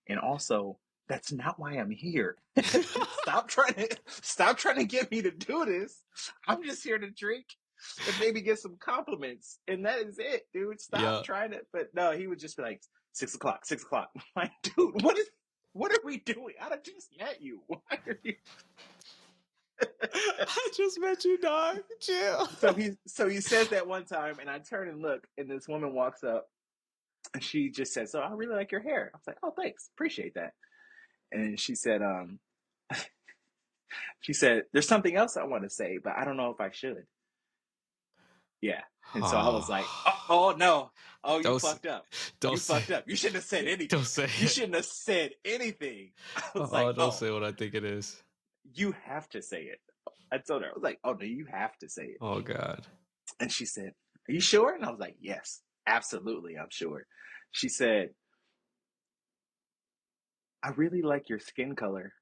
And also, that's not why I'm here. Stop trying to get me to do this. I'm just here to drink and maybe get some compliments. And that is it, dude. Stop Yeah. trying to." But no, he would just be like, 6 o'clock, 6 o'clock. I'm like, dude, what are we doing? I just met you. Why are you? I just met you, dog. Chill. So he says that one time, and I turn and look, and this woman walks up, and she just said, "So I really like your hair." I was like, "Oh, thanks, appreciate that." And she said, "There's something else I want to say, but I don't know if I should." Yeah. And so I was like, oh no. Oh, you Don't fucked up. don't You say fucked up. You shouldn't have said anything. don't say You it. shouldn't have said anything. I was Oh, like, don't oh, say what I think it is. you have to say it. I told her, I was like, oh no, you have to say it. Oh God. And she said, "Are you sure?" And I was like, "Yes, absolutely, I'm sure." She said, "I really like your skin color."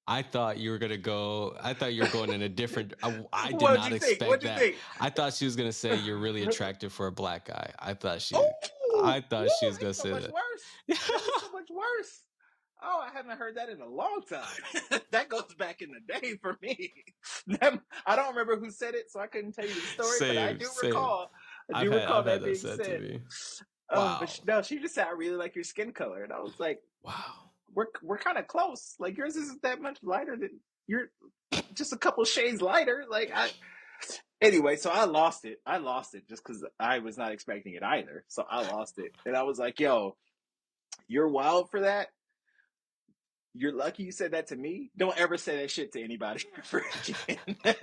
I thought you were gonna go. I thought you were going in a different. I did What'd not you think? expect What'd you that. think? I thought she was gonna say you're really attractive for a black guy. Oh, I thought woo, she was gonna that's so say much that. worse. That is so much worse. Oh, I haven't heard that in a long time. That goes back in the day for me. I don't remember who said it, so I couldn't tell you the story, but I Same, do same. recall. I do recall I've had that that being said to said. me. But Wow, no, she just said, "I really like your skin color," and I was like, wow. we're kind of close. Like yours isn't that much lighter than you're just a couple shades lighter. Like I anyway, so I lost it. I lost it just because I was not expecting it either. So I lost it, and I was like, "Yo, you're wild for that. You're lucky you said that to me. Don't ever say that shit to anybody ever again."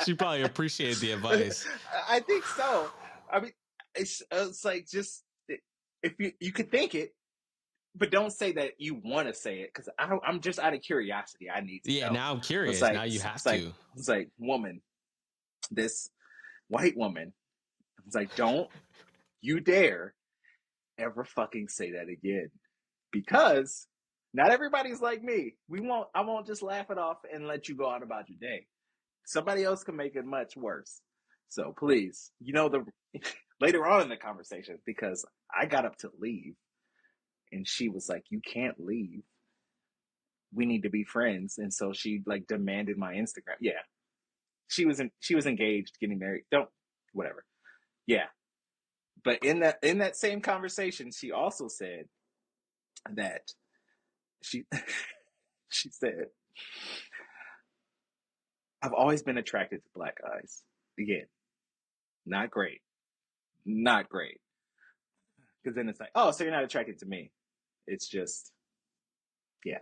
She probably appreciated the advice. I think so. I mean, it's like just if you could think it, but don't say that you want to say it, because I'm just out of curiosity. I need to Yeah, know. now I'm It's curious. like Now you have it's like to. it's like woman, this white woman. It's like, don't you dare ever fucking say that again, because not everybody's like me. I won't just laugh it off and let you go on about your day. Somebody else can make it much worse. So please, later on in the conversation, because I got up to leave and she was like, "You can't leave. We need to be friends." And so she like demanded my Instagram. Yeah. She was engaged, getting married. Don't whatever. Yeah. But in that same conversation, she also said that she she said, "I've always been attracted to black guys." Again, not great. Not great. Because then it's like, "Oh, so you're not attracted to me." It's just, yeah.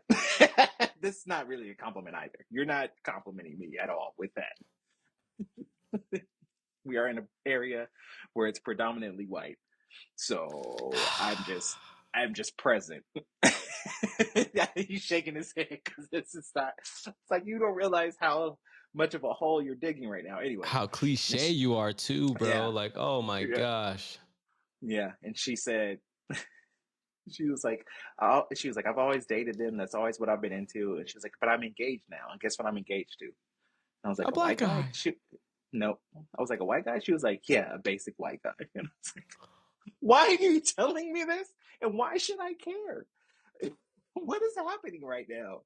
This is not really a compliment either. You're not complimenting me at all with that. We are in an area where it's predominantly white. So I'm just present. He's shaking his head because this is not. It's like you don't realize how much of a hole you're digging right now. Anyway, How cliche you are too, bro. yeah, Like, oh my yeah, gosh. yeah. And she said, she was like, I've always dated them. That's always what I've been into. And she was like, but I'm engaged now. And guess what I'm engaged to? And I was like, A a black white guy? guy. No. I was like, a white guy? She was like, yeah, a basic white guy. And I was like, why are you telling me this? And why should I care? What is happening right now?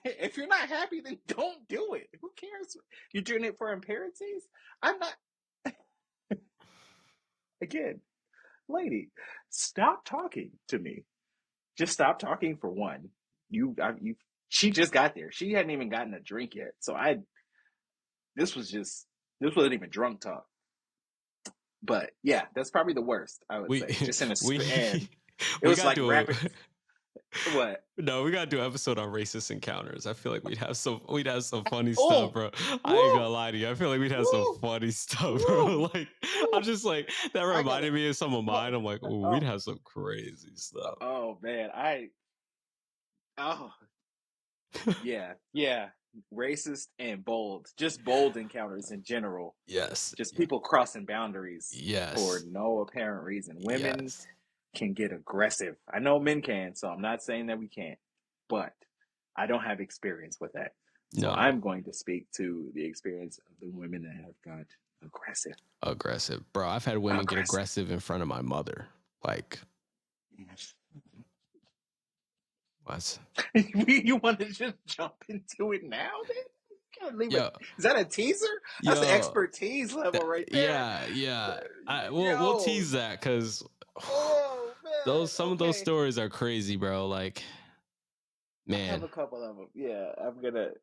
If you're not happy, then don't do it. Who cares? You're doing it for appearances? I'm not. Again, lady, stop talking to me. Just stop talking for one. She just got there. She hadn't even gotten a drink yet. So this wasn't even drunk talk. But yeah, that's probably the worst, I would We say. Just in a and we it we was gotta like do rapid. a What? no, we gotta do an episode on racist encounters. I feel like we'd have some funny stuff, Oh, bro. I ain't woo, gonna lie to you. I feel like we'd have some woo, funny stuff, bro. woo, Like I'm woo. just like that I gotta. reminded me of some of mine. I'm like, oh, we'd Oh, have some crazy stuff. oh man, oh yeah, yeah, racist and bold, just bold encounters in general. Yes. Just people crossing boundaries for Yes. no apparent reason. Women Yes. can get aggressive. I know men can, so I'm not saying that we can't, but I don't have experience with that. So No. I'm going to speak to the experience of the women that have got aggressive. Aggressive. Bro, I've had women get Aggressive. aggressive in front of my mother. Like, what? You want to just jump into it now, then? Can't leave it. Yo, Is that a teaser? That's the yo, expertise level right there. yeah. We'll Yo. tease that because Oh man. some of those Okay. stories are crazy, bro. Like, I have man, a couple of them. Yeah, I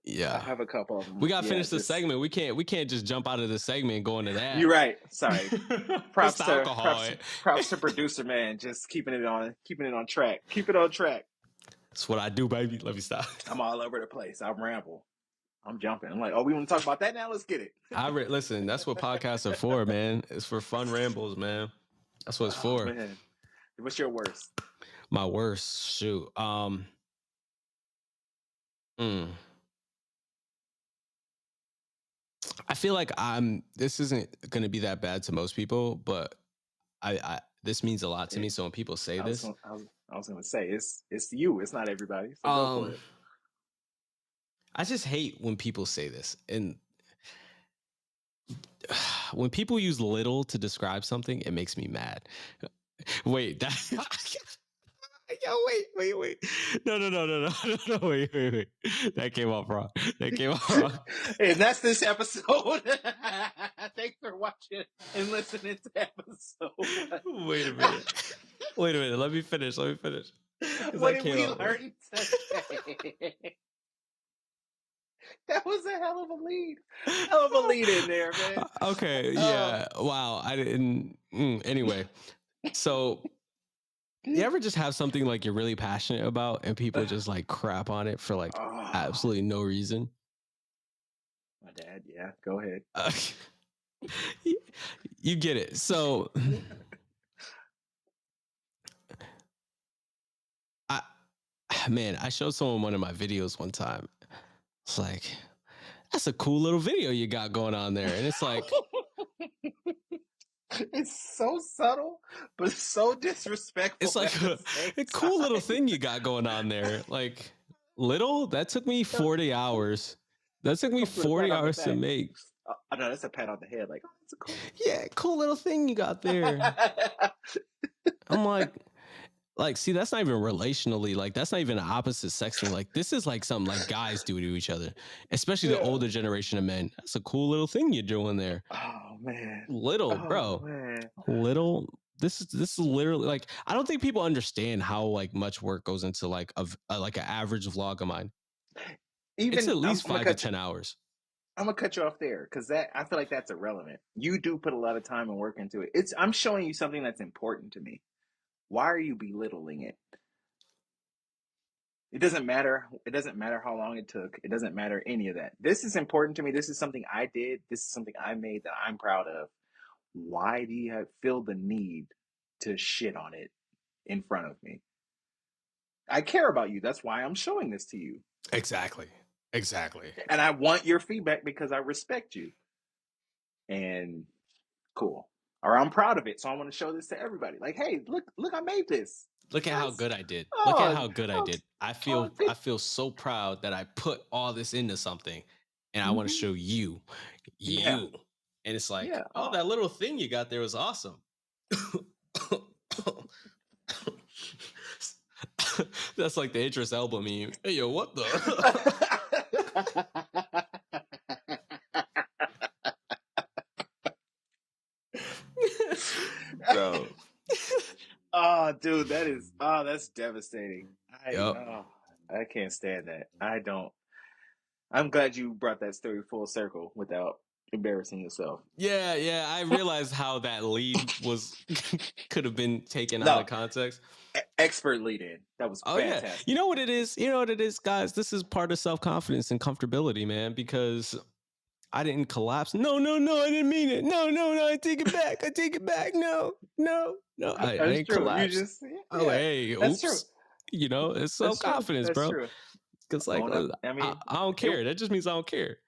yeah. have a couple of them. We gotta Yeah, finish the just segment. We can't just jump out of the segment and go into you're that. right. Sorry. It's the alcohol. Props to producer man, just keeping it on track. Keep it on track. That's what I do, baby. Let me stop. I'm all over the place. I'm ramble. I'm jumping. I'm like, oh, we want to talk about that now? Let's get it. Listen. That's what podcasts are for, man. It's for fun rambles, man. That's what it's Oh for. man. What's your worst? My worst shoot. Mm. I feel like this isn't going to be that bad to most people, but this means a lot to me. So when people say this, I was gonna say it's you. It's not everybody. So go for um, it. I just hate when people say this. And when people use little to describe something, it makes me mad. Wait, that yo, wait. No, wait. That came off wrong. That came off wrong. And that's this episode. Thanks for watching and listening to the episode. Wait a minute. Let me finish. Because What that did came we out. learn today? That was a hell of a lead. Hell of a lead in there, man. Okay, yeah. Wow, I didn't. Anyway, so you ever just have something like you're really passionate about and people just like crap on it for like Oh, absolutely no reason? my dad, yeah, go ahead. You get it. So man, I showed someone one of my videos one time. It's like, that's a cool little video you got going on there. And it's like, It's so subtle, but so disrespectful it's like at the same a time. cool little thing you got going on there. Like, little, that took me 40 hours. That took me Comes with a pat 40 on the hours to back. make. Oh, no, that's a pat on the head. Like, oh, that's a cool. Yeah, cool little thing you got there. I'm like, see, that's not even relationally, like, that's not even opposite sexing. Like, this is like something like guys do to each other, especially the Yeah. older generation of men. That's a cool little thing you're doing there. Oh man. Little, bro. Man. Little. This is literally like, I don't think people understand how like much work goes into like like an average vlog of mine. It's Even at least I'm gonna 5 to cut 10 hours. I'm gonna cut you off there because that I feel like that's irrelevant. You do put a lot of time and work into it. I'm showing you something that's important to me. Why are you belittling it? It doesn't matter. It doesn't matter how long it took. It doesn't matter any of that. This is important to me. This is something I did. This is something I made that I'm proud of. Why do you feel the need to shit on it in front of me? I care about you. That's why I'm showing this to you. Exactly. And I want your feedback because I respect you. And cool. Or I'm proud of it. So I want to show this to everybody. Like, hey, look, I made this. Look at how good I did. Oh, Look at how good I did. I good. feel so proud that I put all this into something, and I want to show you. Yeah. And it's like, Yeah. oh, that little thing you got there was awesome. That's like the Idris Elba meme. Hey, yo, what the? Bro. Oh, dude, that's devastating. I can't stand that. I don't. I'm glad you brought that story full circle without embarrassing yourself. Yeah. I realized how that lead could have been taken out of context. Expertly did. That was fantastic. Yeah. You know what it is, guys? This is part of self-confidence and comfortability, man, because I didn't collapse. No, I didn't mean it. No, I take it back. No. I didn't true. collapse. You just Hey, that's oops. true. It's self-confidence, That's bro. true. Because like, I don't care. That just means I don't care.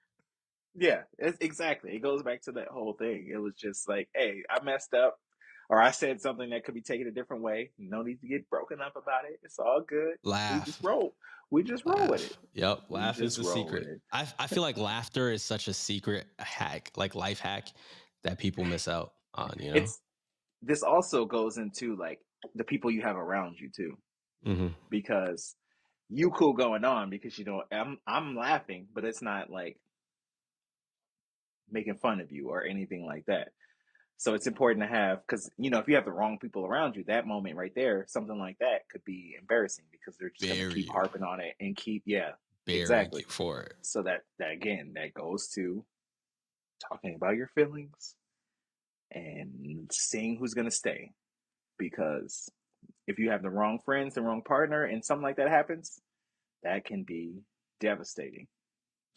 Yeah, exactly. It goes back to that whole thing. It was just like, hey, I messed up, or I said something that could be taken a different way. No need to get broken up about it. It's all good. Laugh. We just roll with it. Yep, laugh is the secret. I feel like laughter is such a secret hack, like life hack, that people miss out on. You know, this also goes into like the people you have around you too, because you cool going on because you know I'm laughing, but it's not like making fun of you or anything like that. So it's important to have, because you know if you have the wrong people around you, that moment right there, something like that could be embarrassing because they're just going to keep harping on it and keep exactly for it. So that again, that goes to talking about your feelings and seeing who's going to stay, because if you have the wrong friends, the wrong partner, and something like that happens, that can be devastating.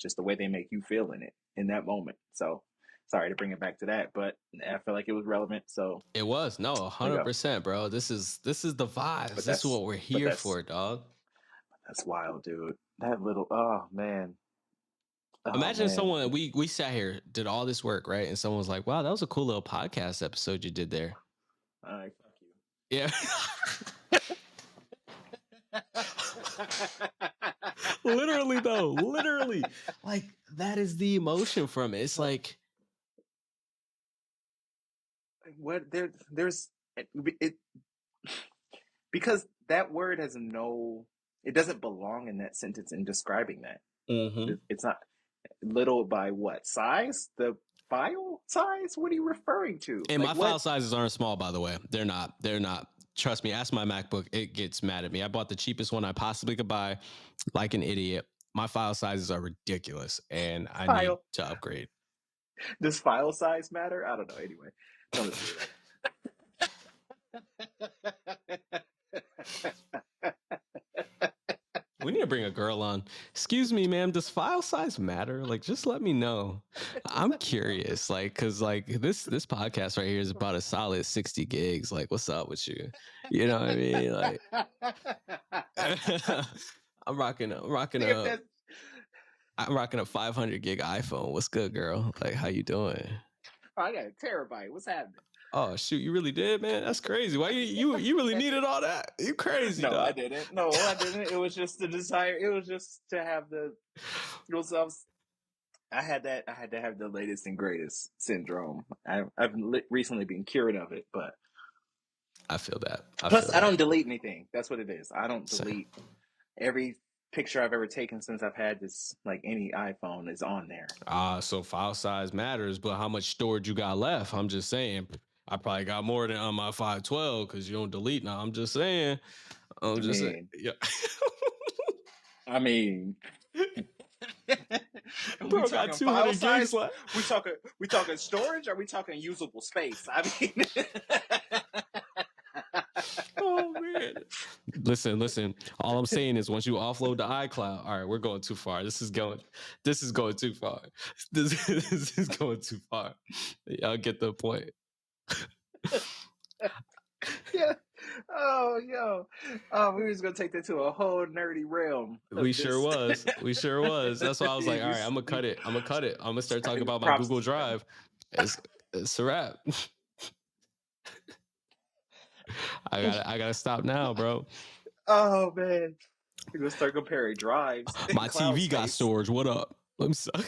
Just the way they make you feel in that moment. So sorry to bring it back to that, but I feel like it was relevant. So it was 100%, bro. This is the vibes. This is what we're here for, dog. That's wild, dude. That little man. Imagine someone that we sat here, did all this work, right? And someone was like, wow, that was a cool little podcast episode you did there. All right, fuck you. Yeah. Literally though, like that is the emotion from it. It's like what there's it because that word has it doesn't belong in that sentence in describing that. It's not little by what size? The file size? What are you referring to? And like, my file sizes aren't small, by the way. They're not. Trust me, ask my MacBook. It gets mad at me. I bought the cheapest one I possibly could buy, like an idiot. My file sizes are ridiculous, and I need to upgrade. Does file size matter? I don't know. Anyway, we need to bring a girl on. Excuse me, ma'am, does file size matter? Like, just let me know. I'm curious, like, cause like this podcast right here is about a solid 60 gigs. Like, what's up with you? You know what I mean? Like, I'm rocking See if that's. a 500 gig iPhone. What's good, girl? Like, how you doing? Oh, I got a terabyte. What's happening? Oh shoot, you really did, man. That's crazy. Why you really needed all that? You crazy, No, dog. I didn't. No, I didn't. It was just the desire. It was just to have the. It was, I had that. I had to have the latest and greatest syndrome. I've recently been cured of it, but I feel that. plus I don't delete anything. That's what it is. I don't Same. delete every picture I've ever taken since I've had this. Like any iPhone is on there. So file size matters, but how much storage you got left? I'm just saying. I probably got more than on my 512 because you don't delete now. I'm just saying. Yeah. I mean, Bro got 200 gigs left. We talking storage? Or are we talking usable space? I mean, Oh man. Listen. All I'm saying is once you offload to iCloud, all right, we're going too far. This is going too far. This is going too far. Y'all get the point. yeah. Oh, yo. We was gonna take that to a whole nerdy realm. We sure was. That's why I was like, all right, I'm gonna cut it. I'm gonna start talking about my Google Drive. It's a wrap. I gotta stop now, bro. Oh man. We're gonna start comparing drives. My TV got storage. What up? I'm sorry.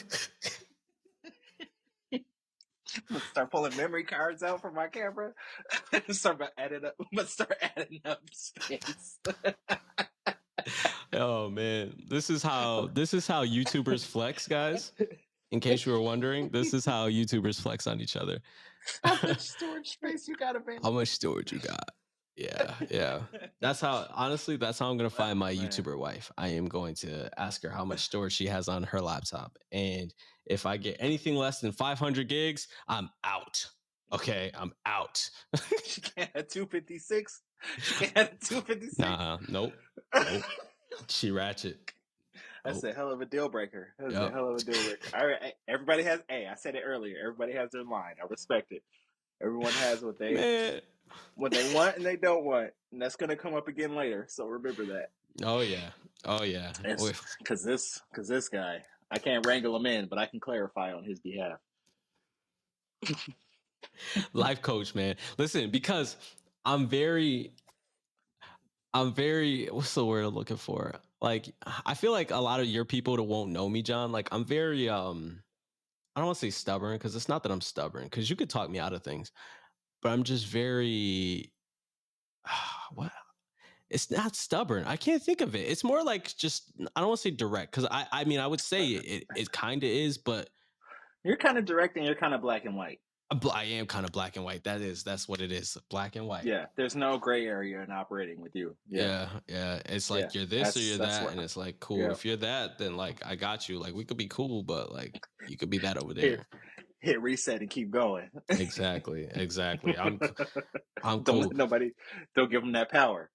I'm gonna start pulling memory cards out from my camera. Start adding up space. Oh man, this is how YouTubers flex, guys. In case you were wondering, this is how YouTubers flex on each other. How much storage space you got available? How much storage you got? Yeah. That's how I'm gonna find my YouTuber wife. I am going to ask her how much storage she has on her laptop, and if I get anything less than 500 gigs, I'm out. Okay, I'm out. She can't have 256. She can't have 256. Nope. She ratchet. That's a hell of a deal breaker. That's a hell of a deal breaker. All right, everybody has. Hey, I said it earlier. Everybody has their line. I respect it. Everyone has what they want and they don't want, and that's gonna come up again later. So remember that. Oh yeah. Because this guy, I can't wrangle him in, but I can clarify on his behalf. Life coach, man. Listen, because I'm very what's the word I'm looking for? Like, I feel like a lot of your people that won't know me, John, like I'm very I don't want to say stubborn because it's not that I'm stubborn because you could talk me out of things, but I'm just very what? It's not stubborn. I can't think of it. It's more like just I don't want to say direct because I mean I would say it kind of is, but you're kind of direct and you're kind of black and white. I am kind of black and white. That's what it is. Black and white. Yeah, there's no gray area in operating with you. Yeah. It's like you're this or you're that, and it's like cool. If you're that, then like I got you. Like we could be cool, but like you could be that over there. Hit reset and keep going. Exactly. I'm cool. Don't give them that power.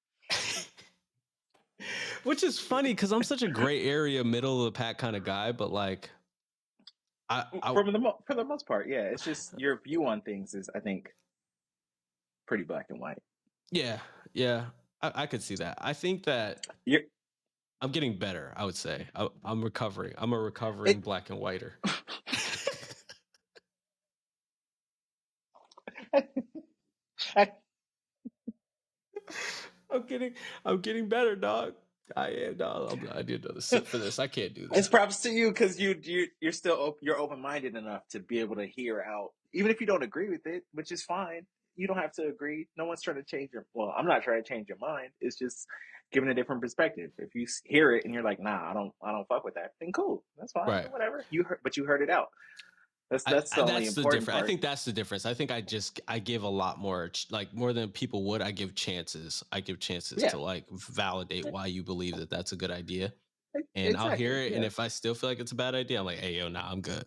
Which is funny because I'm such a gray area, middle of the pack kind of guy, but like. For the most part, yeah. It's just your view on things is, I think, pretty black and white. Yeah. I could see that. I think that I'm getting better. I would say I'm recovering. I'm a recovering black and whiter. I'm getting better, dog. I am, dog. I did another sip for this. I can't do this. It's props to you because you're still you're open minded enough to be able to hear out, even if you don't agree with it, which is fine. You don't have to agree. No one's trying to change your. Well, I'm not trying to change your mind. It's just giving a different perspective. If you hear it and you're like, nah, I don't fuck with that, then cool, that's fine. Right. Whatever you heard it out. That's the only important part. I think that's the difference. I think I give a lot more, like more than people would. I give chances. To like validate why you believe that that's a good idea, and I'll hear it. And if I still feel like it's a bad idea, I'm like, hey, yo, nah, I'm good.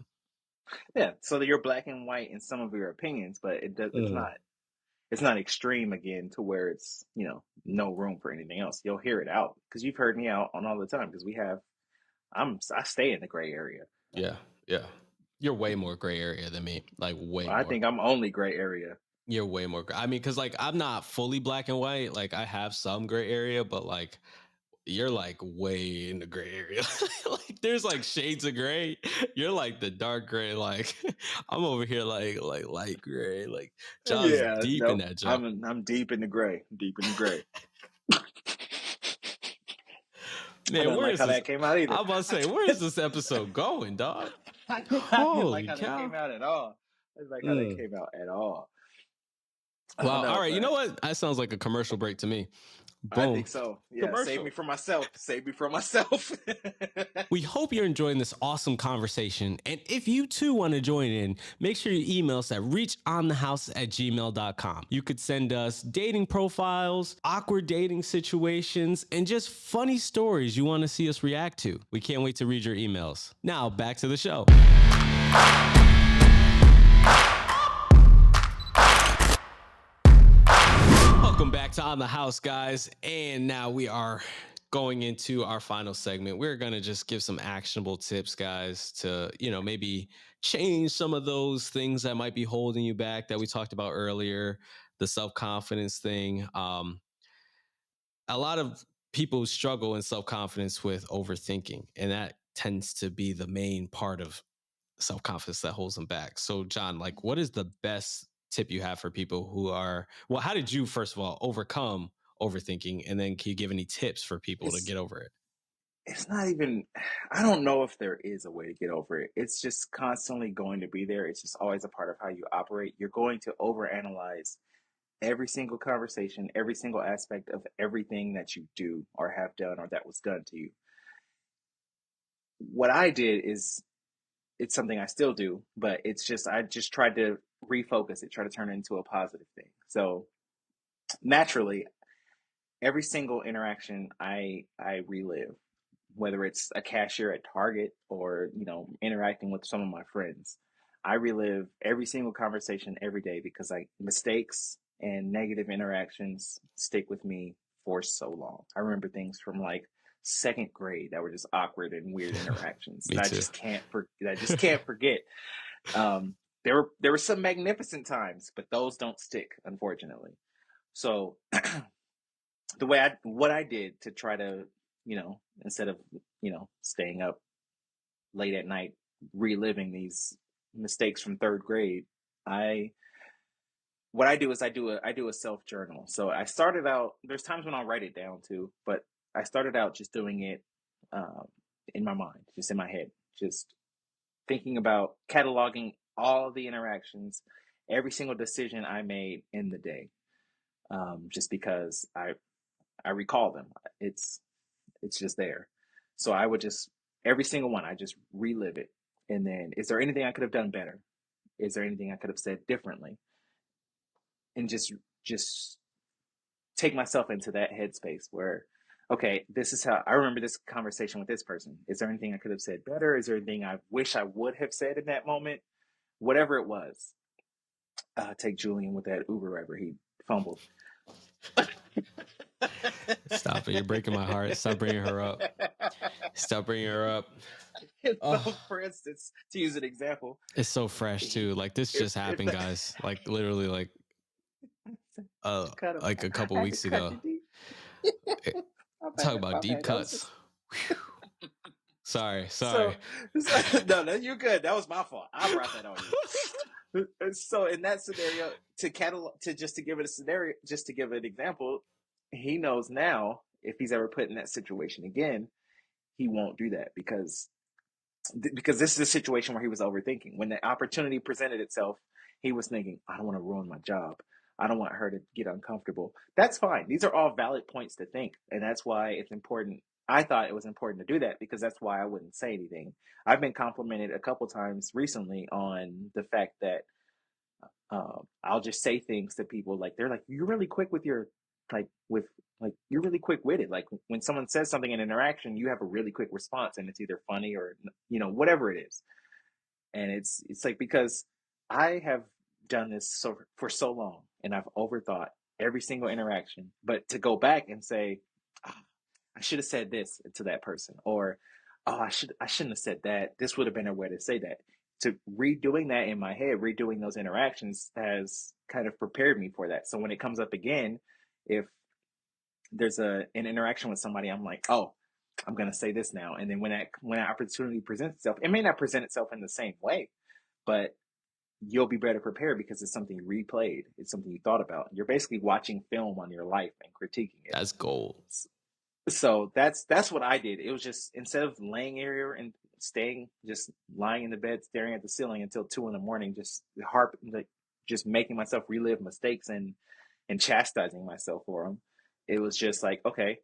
Yeah. So that you're black and white in some of your opinions, but it's not. it's not extreme again to where it's, no room for anything else. You'll hear it out because you've heard me out on all the time because I stay in the gray area. Yeah, yeah. You're way more gray area than me, like way I more. think I'm only gray area. You're way more. I mean, because like I'm not fully black and white. Like I have some gray area, but like you're like way in the gray area. Like there's like shades of gray. You're like the dark gray. Like I'm over here like light gray. Like John's Yeah, deep in nope. that jump. I'm deep in the gray. Deep in the gray. I Man, didn't where like is how this? that came out either. I'm about to say, where is this episode going, dog? I didn't like Holy how that cow. came out at all. I didn't like how that came out at all. I don't Wow. All know, right. You but know what? That sounds like a commercial break to me. I Boom. think so. Yeah, save Commercial. me from myself. Save me from myself. We hope you're enjoying this awesome conversation. And if you too want to join in, make sure you email us at reachonthehouse@gmail.com. You could send us dating profiles, awkward dating situations, and just funny stories you want to see us react to. We can't wait to read your emails. Now, back to the show. Welcome back to On the House, guys. And now we are going into our final segment. We're going to just give some actionable tips, guys, to, maybe change some of those things that might be holding you back that we talked about earlier, the self-confidence thing. A lot of people struggle in self-confidence with overthinking, and that tends to be the main part of self-confidence that holds them back. So John, like what is the best tip you have for people who are, well, how did you first of all overcome overthinking, and then can you give any tips for people to it's get over it? it's not even, I don't know if there is a way to get over it. It's just constantly going to be there. It's just always a part of how you operate. You're going to overanalyze every single conversation, every single aspect of everything that you do or have done or that was done to you. What I did is, it's something I still do, but I just tried to refocus it, try to turn it into a positive thing. So naturally, every single interaction I relive, whether it's a cashier at Target or, interacting with some of my friends. I relive every single conversation every day because mistakes and negative interactions stick with me for so long. I remember things from like second grade that were just awkward and weird interactions Me that too. I just can't forget. There were some magnificent times, but those don't stick, unfortunately. So what I did to try to, instead of, staying up late at night reliving these mistakes from third grade, I what I do is I do a self journal. So I started out. There's times when I'll write it down too, but I started out just doing it um, in my mind, just in my head, just thinking about cataloging all the interactions, every single decision I made in the day, just because I recall them. It's it's just there. So I would just, every single one, I just relive it. And then, is there anything I could have done better? Is there anything I could have said differently? And just take myself into that headspace where, okay, this is how I remember this conversation with this person. Is there anything I could have said better? Is there anything I wish I would have said in that moment? Whatever it was. Take Julian with that Uber driver. He fumbled. Stop it. You're breaking my heart. Stop bringing her up. Stop bringing her up. So, for instance, to use an example, It's so fresh too. Like this just if happened, guys. Like literally like cut him. like a couple I had to weeks cut ago. you deep. Talk about My deep bad. That was cuts. Sorry. so, no, you're good. That was my fault. I brought that on you. So in that scenario, to give it a scenario, just to give an example, he knows now if he's ever put in that situation again, he won't do that because this is a situation where he was overthinking. When the opportunity presented itself, he was thinking, I don't want to ruin my job. I don't want her to get uncomfortable. That's fine. These are all valid points to think. And that's why it's important. I thought it was important to do that because that's why I wouldn't say anything. I've been complimented a couple times recently on the fact that I'll just say things to people like, they're like, you're really quick with your, you're really quick witted. Like when someone says something in interaction, you have a really quick response and it's either funny or, whatever it is. And it's like, because I have done this for so long and I've overthought every single interaction. But to go back and say, "Ah, I should have said this to that person, or oh, I shouldn't have said that. This would have been a way to say that." To redoing that in my head, redoing those interactions has kind of prepared me for that. So when it comes up again, if there's an interaction with somebody, I'm like, oh, I'm gonna say this now. And then when that opportunity presents itself, it may not present itself in the same way, but you'll be better prepared because it's something you replayed. It's something you thought about. You're basically watching film on your life and critiquing it. That's gold. So that's what I did. It was just, instead of laying here and just lying in the bed staring at the ceiling until 2 a.m, just making myself relive mistakes and chastising myself for them. It was just like, okay,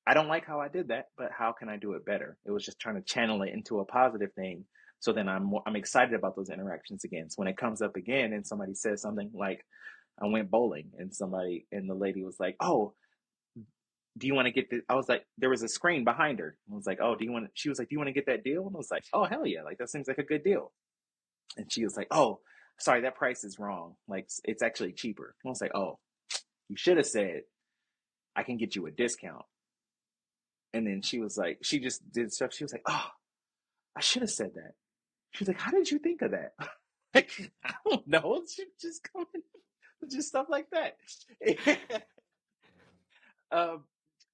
I don't like how I did that, but how can I do it better? It was just trying to channel it into a positive thing. So then I'm excited about those interactions again. So when it comes up again and somebody says something like, I went bowling and the lady was like, oh, do you want to get this? I was like, there was a screen behind her. I was like, oh, she was like, do you want to get that deal? And I was like, oh, hell yeah. Like, that seems like a good deal. And she was like, oh, sorry, that price is wrong. Like, it's actually cheaper. And I was like, oh, you should have said, I can get you a discount. And then she was like, she just did stuff. She was like, oh, I should have said that. She was like, how did you think of that? Like, I don't know. She just coming, just stuff like that.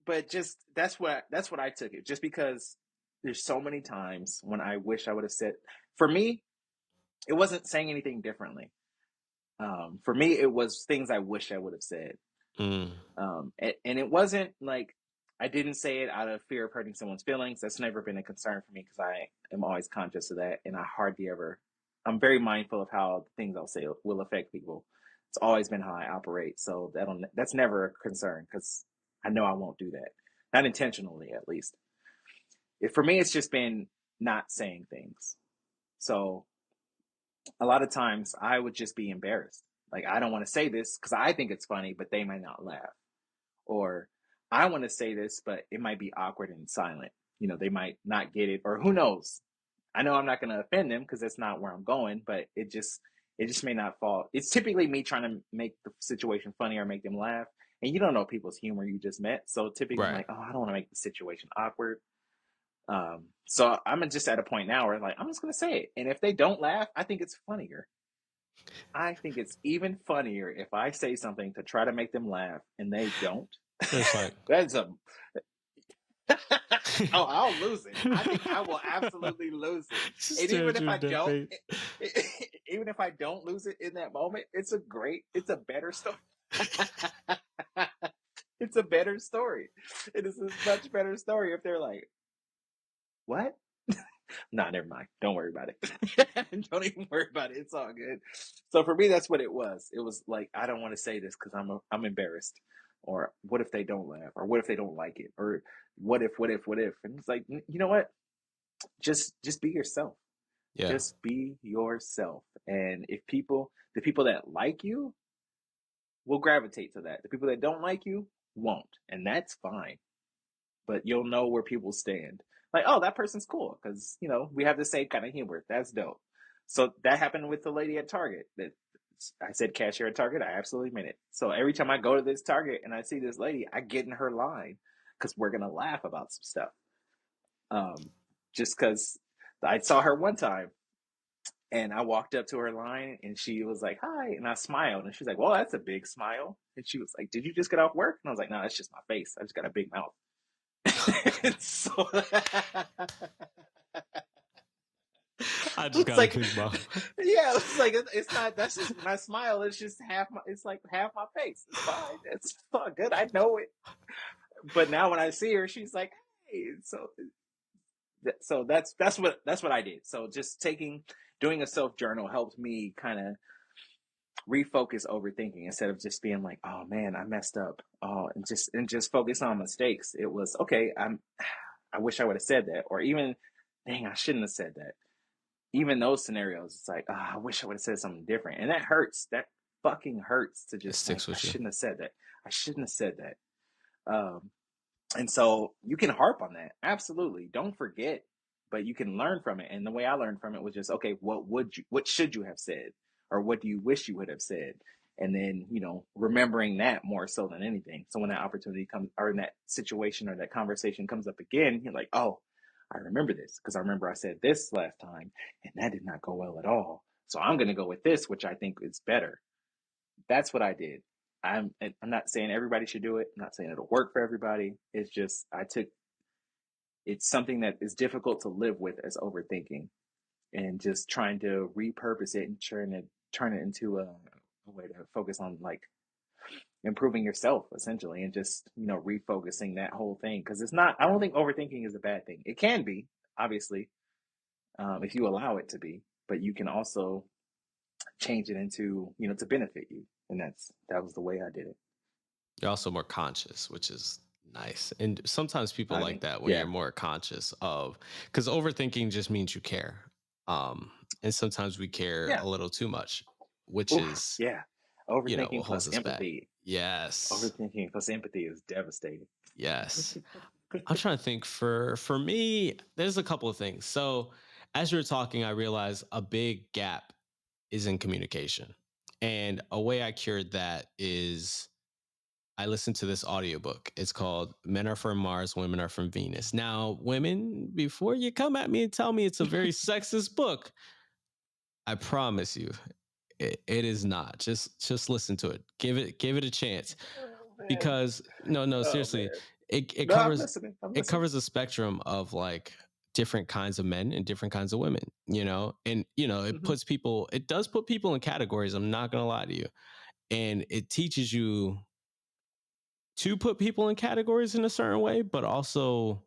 But just that's what I took it. Just because there's so many times when I wish I would have said. For me, it wasn't saying anything differently. For me, it was things I wish I would have said. Mm. And it wasn't like I didn't say it out of fear of hurting someone's feelings. That's never been a concern for me because I am always conscious of that, and I'm very mindful of how the things I'll say will affect people. It's always been how I operate, so that's never a concern because I know I won't do that, not intentionally at least. For me, it's just been not saying things. So a lot of times I would just be embarrassed. Like, I don't want to say this because I think it's funny, but they might not laugh. Or I want to say this, but it might be awkward and silent. They might not get it, or who knows? I know I'm not going to offend them because that's not where I'm going, but it just may not fall. It's typically me trying to make the situation funny or make them laugh. And you don't know people's humor you just met. So typically I'm like, oh, I don't want to make the situation awkward. So I'm just at a point now where I'm just going to say it. And if they don't laugh, I think it's funnier. I think it's even funnier if I say something to try to make them laugh and they don't. It's like, That's oh, I'll lose it. I think I will absolutely lose it. And even if I don't lose it in that moment, it's a better story. It's a better story. It is a much better story if they're like, what? Nah, never mind. Don't worry about it. Don't even worry about it. It's all good. So for me, that's what it was. It was like, I don't want to say this because I'm embarrassed. Or what if they don't laugh? Or what if they don't like it? Or what if? And it's like, you know what? Just be yourself. yeah. Just be yourself. And the people that like you will gravitate to that. The people that don't like you won't. And that's fine. But you'll know where people stand. Like, oh, that person's cool because, we have the same kind of humor. That's dope. So that happened with the lady at Target. That I said cashier at Target. I absolutely meant it. So every time I go to this Target and I see this lady, I get in her line because we're going to laugh about some stuff. Just because I saw her one time and I walked up to her line and she was like, hi. And I smiled and she's like, well, that's a big smile. And she was like, did you just get off work? And I was like, no, that's just my face. I just got a big mouth. So I just got a big mouth. Yeah, it's like it's not. That's just when I smile. It's just it's like half my face. It's fine. It's all good. I know it. But now when I see her, she's like, hey. So that's what I did. So just doing a self journal helped me kind of refocus overthinking instead of just being like, oh man, I messed up. Oh, and just focus on mistakes. It was okay. I wish I would have said that, or even, dang, I shouldn't have said that. Even those scenarios, it's like, oh, I wish I would have said something different, and that hurts. That fucking hurts to just like, I shouldn't have said that. I shouldn't have said that. And so you can harp on that. Absolutely, don't forget, but you can learn from it. And the way I learned from it was just, okay, what should you have said, or what do you wish you would have said? and then remembering that more so than anything. So when that opportunity comes, or in that situation or that conversation comes up again, you're like, oh, I remember this because I remember I said this last time and that did not go well at all. So I'm going to go with this, which I think is better. That's what I did. I'm not saying everybody should do it. I'm not saying it'll work for everybody. It's just it's something that is difficult to live with as overthinking, and just trying to repurpose it and turn it into a way to focus on like improving yourself essentially, and just refocusing that whole thing, because it's not, I don't think overthinking is a bad thing. It can be, obviously, if you allow it to be, but you can also change it into to benefit you, and that was the way I did it. You're also more conscious, which is nice. And sometimes people I like mean, that when you're yeah. more conscious of, because overthinking just means you care. And sometimes we care Yeah. a little too much, which Oof, is, yeah. what Overthinking holds plus us back. empathy. Yes. Overthinking plus empathy is devastating. Yes. I'm trying to think for me, there's a couple of things. So as you're talking, I realized a big gap is in communication. And a way I cured that is I listened to this audiobook. It's called Men Are From Mars, Women Are From Venus. Now, women, before you come at me and tell me it's a very sexist book, I promise you, it is not. Just listen to it. Give it a chance. Oh man. Because no, Oh seriously, man. it No, I'm covers listening. I'm it listening. covers a spectrum of like different kinds of men and different kinds of women, and Hmm. it does put people in categories. I'm not gonna lie to you. And it teaches you to put people in categories in a certain way, but also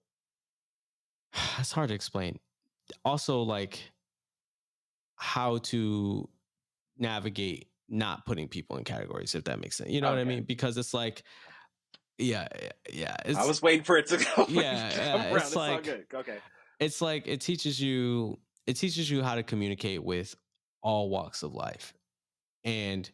it's hard to explain. Also, like how to navigate not putting people in categories, if that makes sense. You know what I Okay. mean? Because it's like, yeah, yeah, I was waiting for it to come around. it's It's all like good. Okay. it teaches you how to communicate with all walks of life. And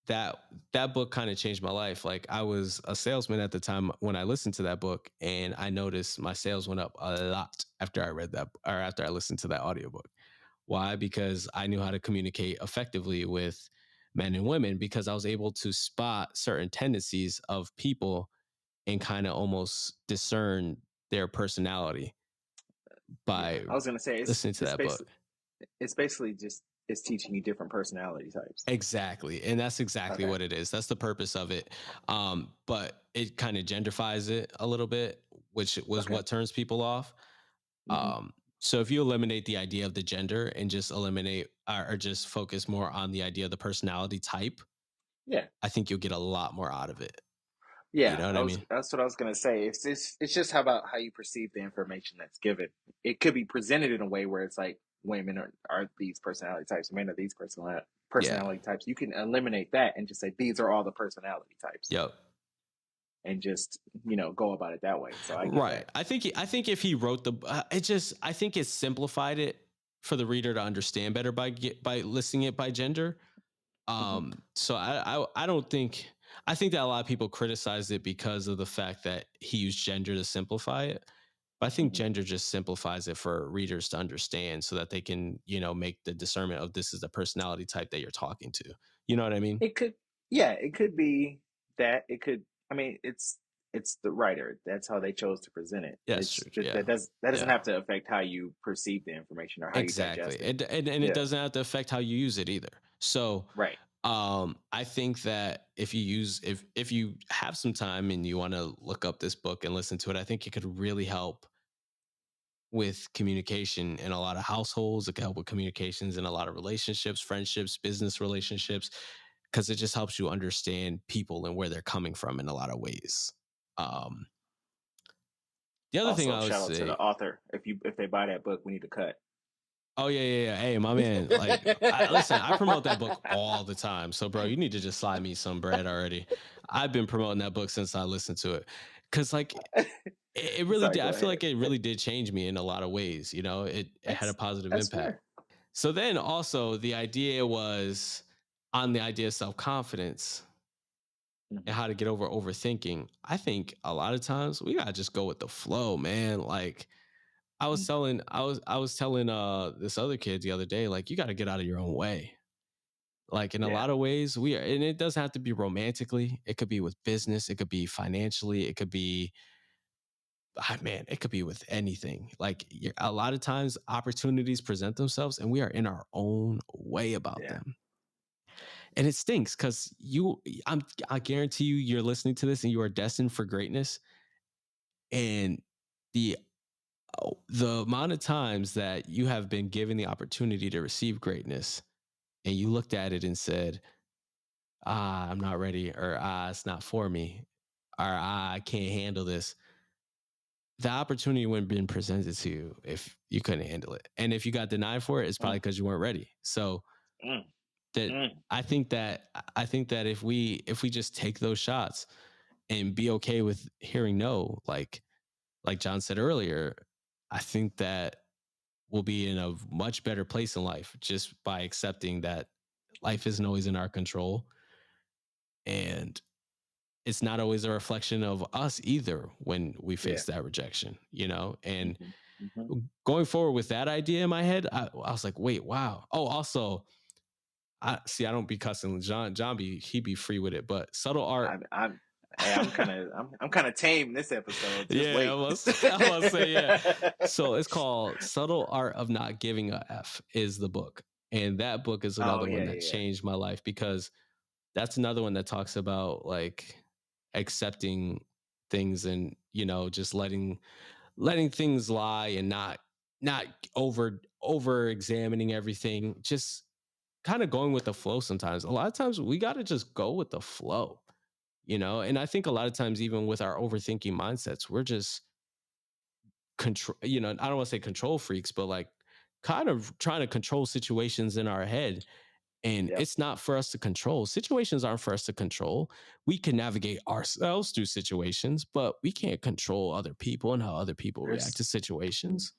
that that book kind of changed my life. Like I was a salesman at the time when I listened to that book, and I noticed my sales went up a lot after I read that, or after I listened to that audiobook. Why? Because I knew how to communicate effectively with men and women, because I was able to spot certain tendencies of people and kind of almost discern their personality Yeah. by I was gonna say listening to that book. it's basically just it's teaching you different personality types. Exactly. And that's exactly Okay. what it is. That's the purpose of it. But it kind of genderfies it a little bit, which was Okay. what turns people off. Hmm. So if you eliminate the idea of the gender and just eliminate or just focus more on the idea of the personality type, Yeah. I think you'll get a lot more out of it. You Yeah, know what I mean? that's what I was gonna say. It's just how about how you perceive the information that's given. It could be presented in a way where it's like women are these personality types, men are these Yeah. personality types. You can eliminate that and just say these are all the personality types, Yep. and just go about it that way. So I get Right. that. I think if he wrote I think it simplified it for the reader to understand better by listing it by gender. Hmm. So I don't think, I think that a lot of people criticize it because of the fact that he used gender to simplify it. But I think Hmm. gender just simplifies it for readers to understand so that they can, make the discernment of this is the personality type that you're talking to. You know what I mean? It could, yeah, it could be that. It could. I mean, it's the writer. That's how they chose to present it. Yes, It's true. just Yeah. that doesn't Yeah. have to affect how you perceive the information or how you Exactly. digest it. And it Yeah. doesn't have to affect how you use it either. So Right. I think that if you have some time and you want to look up this book and listen to it, I think it could really help with communication in a lot of households. It can help with communications in a lot of relationships, friendships, business relationships, because it just helps you understand people and where they're coming from in a lot of ways. Um, the other thing Also, I would shout out to the say, author. If they buy that book, we need to cut. oh yeah. Hey, my man, like, listen, I promote that book all the time. So, bro, you need to just slide me some bread already. I've been promoting that book since I listened to it, because like it really Sorry, did. go I feel ahead. like it really did change me in a lot of ways. It had a That's positive that's impact. fair. So then also the idea was on the idea of self confidence and Hmm. how to get over overthinking. I think a lot of times we gotta just go with the flow, man. Like I was telling this other kid the other day, like, you gotta get out of your own way. Like in a Yeah. lot of ways, we are, and it doesn't have to be romantically. It could be with business. It could be financially. It could be, man, it could be with anything. Like a lot of times, opportunities present themselves, and we are in our own way about Yeah. them. And it stinks because I guarantee you, you're listening to this, and you are destined for greatness. And the the amount of times that you have been given the opportunity to receive greatness, and you looked at it and said, I'm not ready, or it's not for me, or I can't handle this. The opportunity wouldn't been presented to you if you couldn't handle it. And if you got denied for it, it's probably Mm, because you weren't ready. So mm, that mm. I think that if we just take those shots and be okay with hearing no, like John said earlier, I think that we'll be in a much better place in life just by accepting that life isn't always in our control. And it's not always a reflection of us either when we Yeah. face that rejection, and Hmm. Hmm. going forward with that idea in my head, I was like, wait, wow. Oh, also, I don't be cussing John he be free with it, but subtle art. I'm hey, I'm kind of tame this episode. Just Yeah, wait. I must say, yeah. So it's called Subtle Art of Not Giving a F is the book. And that book is Oh another one yeah, that yeah, changed my life because that's another one that talks about like accepting things and, just letting things lie and not over examining everything. Just kind of going with the flow sometimes. A lot of times we got to just go with the flow, and I think a lot of times even with our overthinking mindsets, we're just control, I don't want to say control freaks, but like kind of trying to control situations in our head. And yeah. Yep. it's not for us to control. Situations aren't for us to control. We can navigate ourselves through situations, but we can't control other people and how other people react There's to situations.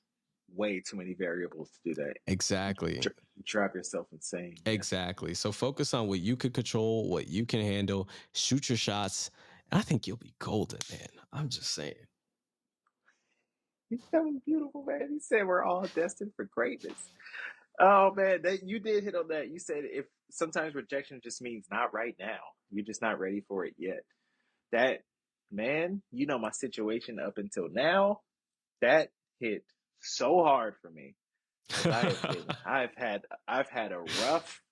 way too many variables to do that. Exactly. Dr- Drive yourself insane. Yeah. Exactly. So focus on what you could control, what you can handle, shoot your shots. And I think you'll be golden, man. I'm just saying. That was beautiful, man. He said we're all destined for greatness. Oh man, that you did hit on that. You said if sometimes rejection just means not right now. You're just not ready for it yet. That man, my situation up until now, that hit so hard for me because I've had a rough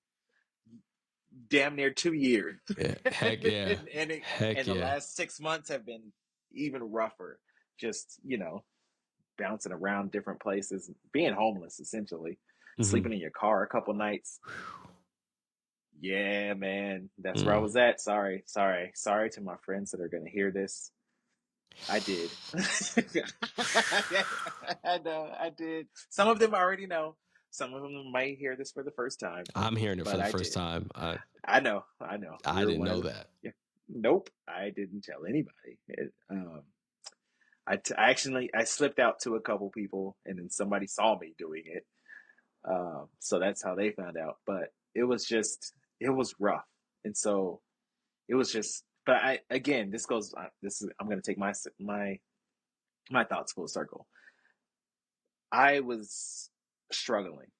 damn near 2 years. Yeah. Heck yeah. Heck And the yeah. last 6 months have been even rougher. Just, bouncing around different places, being homeless essentially, Mhm. sleeping in your car a couple nights. Yeah, man, that's where I Mm. was at. Sorry to my friends that are gonna hear this. I did. I know, I did. Some of them already know. Some of them might hear this for the first time, I'm hearing it for but the I first did. time. I know, I know. I You're didn't one of know the. that. Yeah. Nope, I didn't tell anybody. I actually I slipped out to a couple people, and then somebody saw me doing it. So that's how they found out. But it was rough, and so it was just. But I again, this goes. This is I'm going to take my thoughts full circle. I was struggling,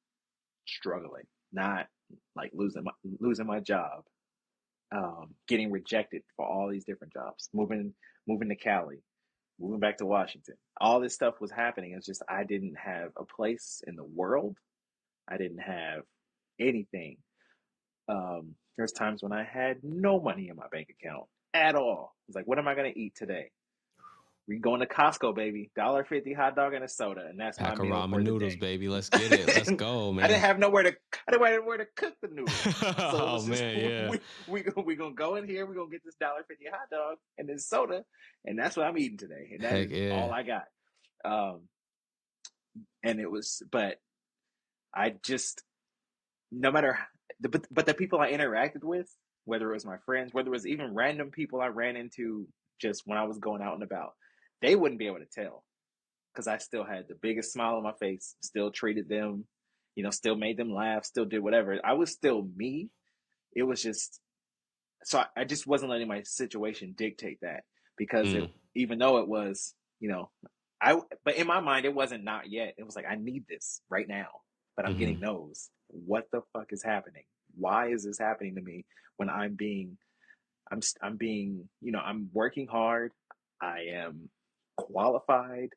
struggling, not like losing my job, getting rejected for all these different jobs, moving to Cali, moving back to Washington. All this stuff was happening. It's just I didn't have a place in the world. I didn't have anything. There's times when I had no money in my bank account at all. I was like, what am I gonna eat today? We going to Costco, baby. $1.50 hot dog and a soda, and that's my Pack of meal ramen for the noodles, day. baby. Let's get it. Let's And go, I didn't man. have nowhere to cook the noodles. So it Oh was just man, yeah. we gonna go in here. We gonna get this $1.50 hot dog and this soda, and that's what I'm eating today. And that Heck is yeah. all I got. Um, and it was, but I just no matter but the people I interacted with, whether it was my friends, whether it was even random people I ran into just when I was going out and about, they wouldn't be able to tell because I still had the biggest smile on my face, still treated them, still made them laugh, still did whatever. I was still me. It was just so I just wasn't letting my situation dictate that because Mm, even though it was, I but in my mind it wasn't not yet. It was like I need this right now, but I'm hmm getting no's. What the fuck is happening? why is this happening to me when I'm being, I'm working hard. I am qualified.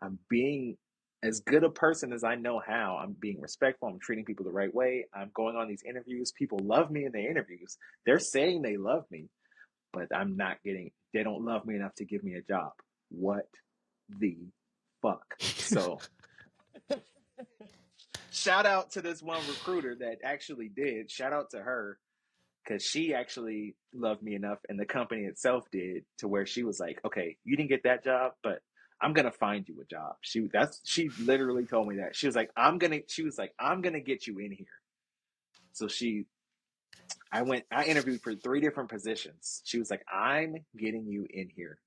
I'm being as good a person as I know how. I'm being respectful. I'm treating people the right way. I'm going on these interviews. People love me in the interviews. They're saying they love me, but they don't love me enough to give me a job. What the fuck? So shout out to this one recruiter that actually did. Shout out to her because she actually loved me enough, and the company itself did, to where she was like, "Okay, you didn't get that job, but I'm gonna find you a job." She literally told me that. She was like, "I'm gonna get you in here." So I interviewed for 3 different positions. She was like, "I'm getting you in here."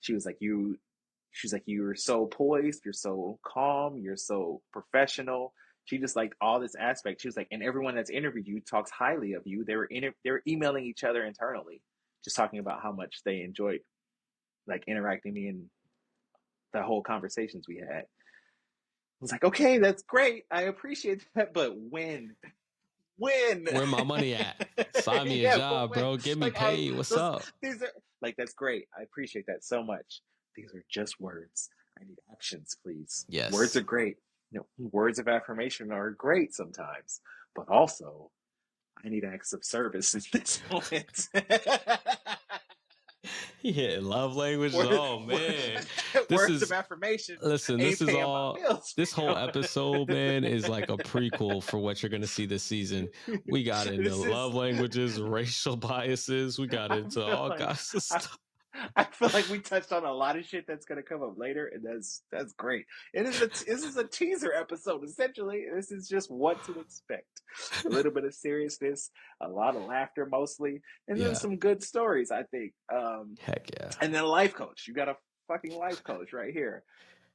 She was like, "You're so poised, you're so calm, you're so professional." She just liked all this aspect. She was like, and everyone that's interviewed you talks highly of you. They were emailing each other internally, just talking about how much they enjoyed like interacting with me and the whole conversations we had. I was like, okay, that's great. I appreciate that, but when Where my money at? Find me a yeah, but job, when bro. Get me like all paid. What's those up? these are like that's great. I appreciate that so much. These are just words. I need actions, please. Words Yes. are great. Words of affirmation are great sometimes, but also I need acts of service in this moment. He hit love languages. Word, Oh word, man. This words of is affirmation listen, this ain't is paying my all bills this whole right episode, man, is like a prequel for what you're gonna see this season. We got into this love is. languages, racial biases, we got I into feel all like kinds of I, stuff. I feel like we touched on a lot of shit that's gonna come up later, and that's great. This is a teaser episode essentially. This is just what to expect. A little bit of seriousness, a lot of laughter mostly, and then Yeah. some good stories. I think, Heck yeah. and then a life coach. You got a fucking life coach right here.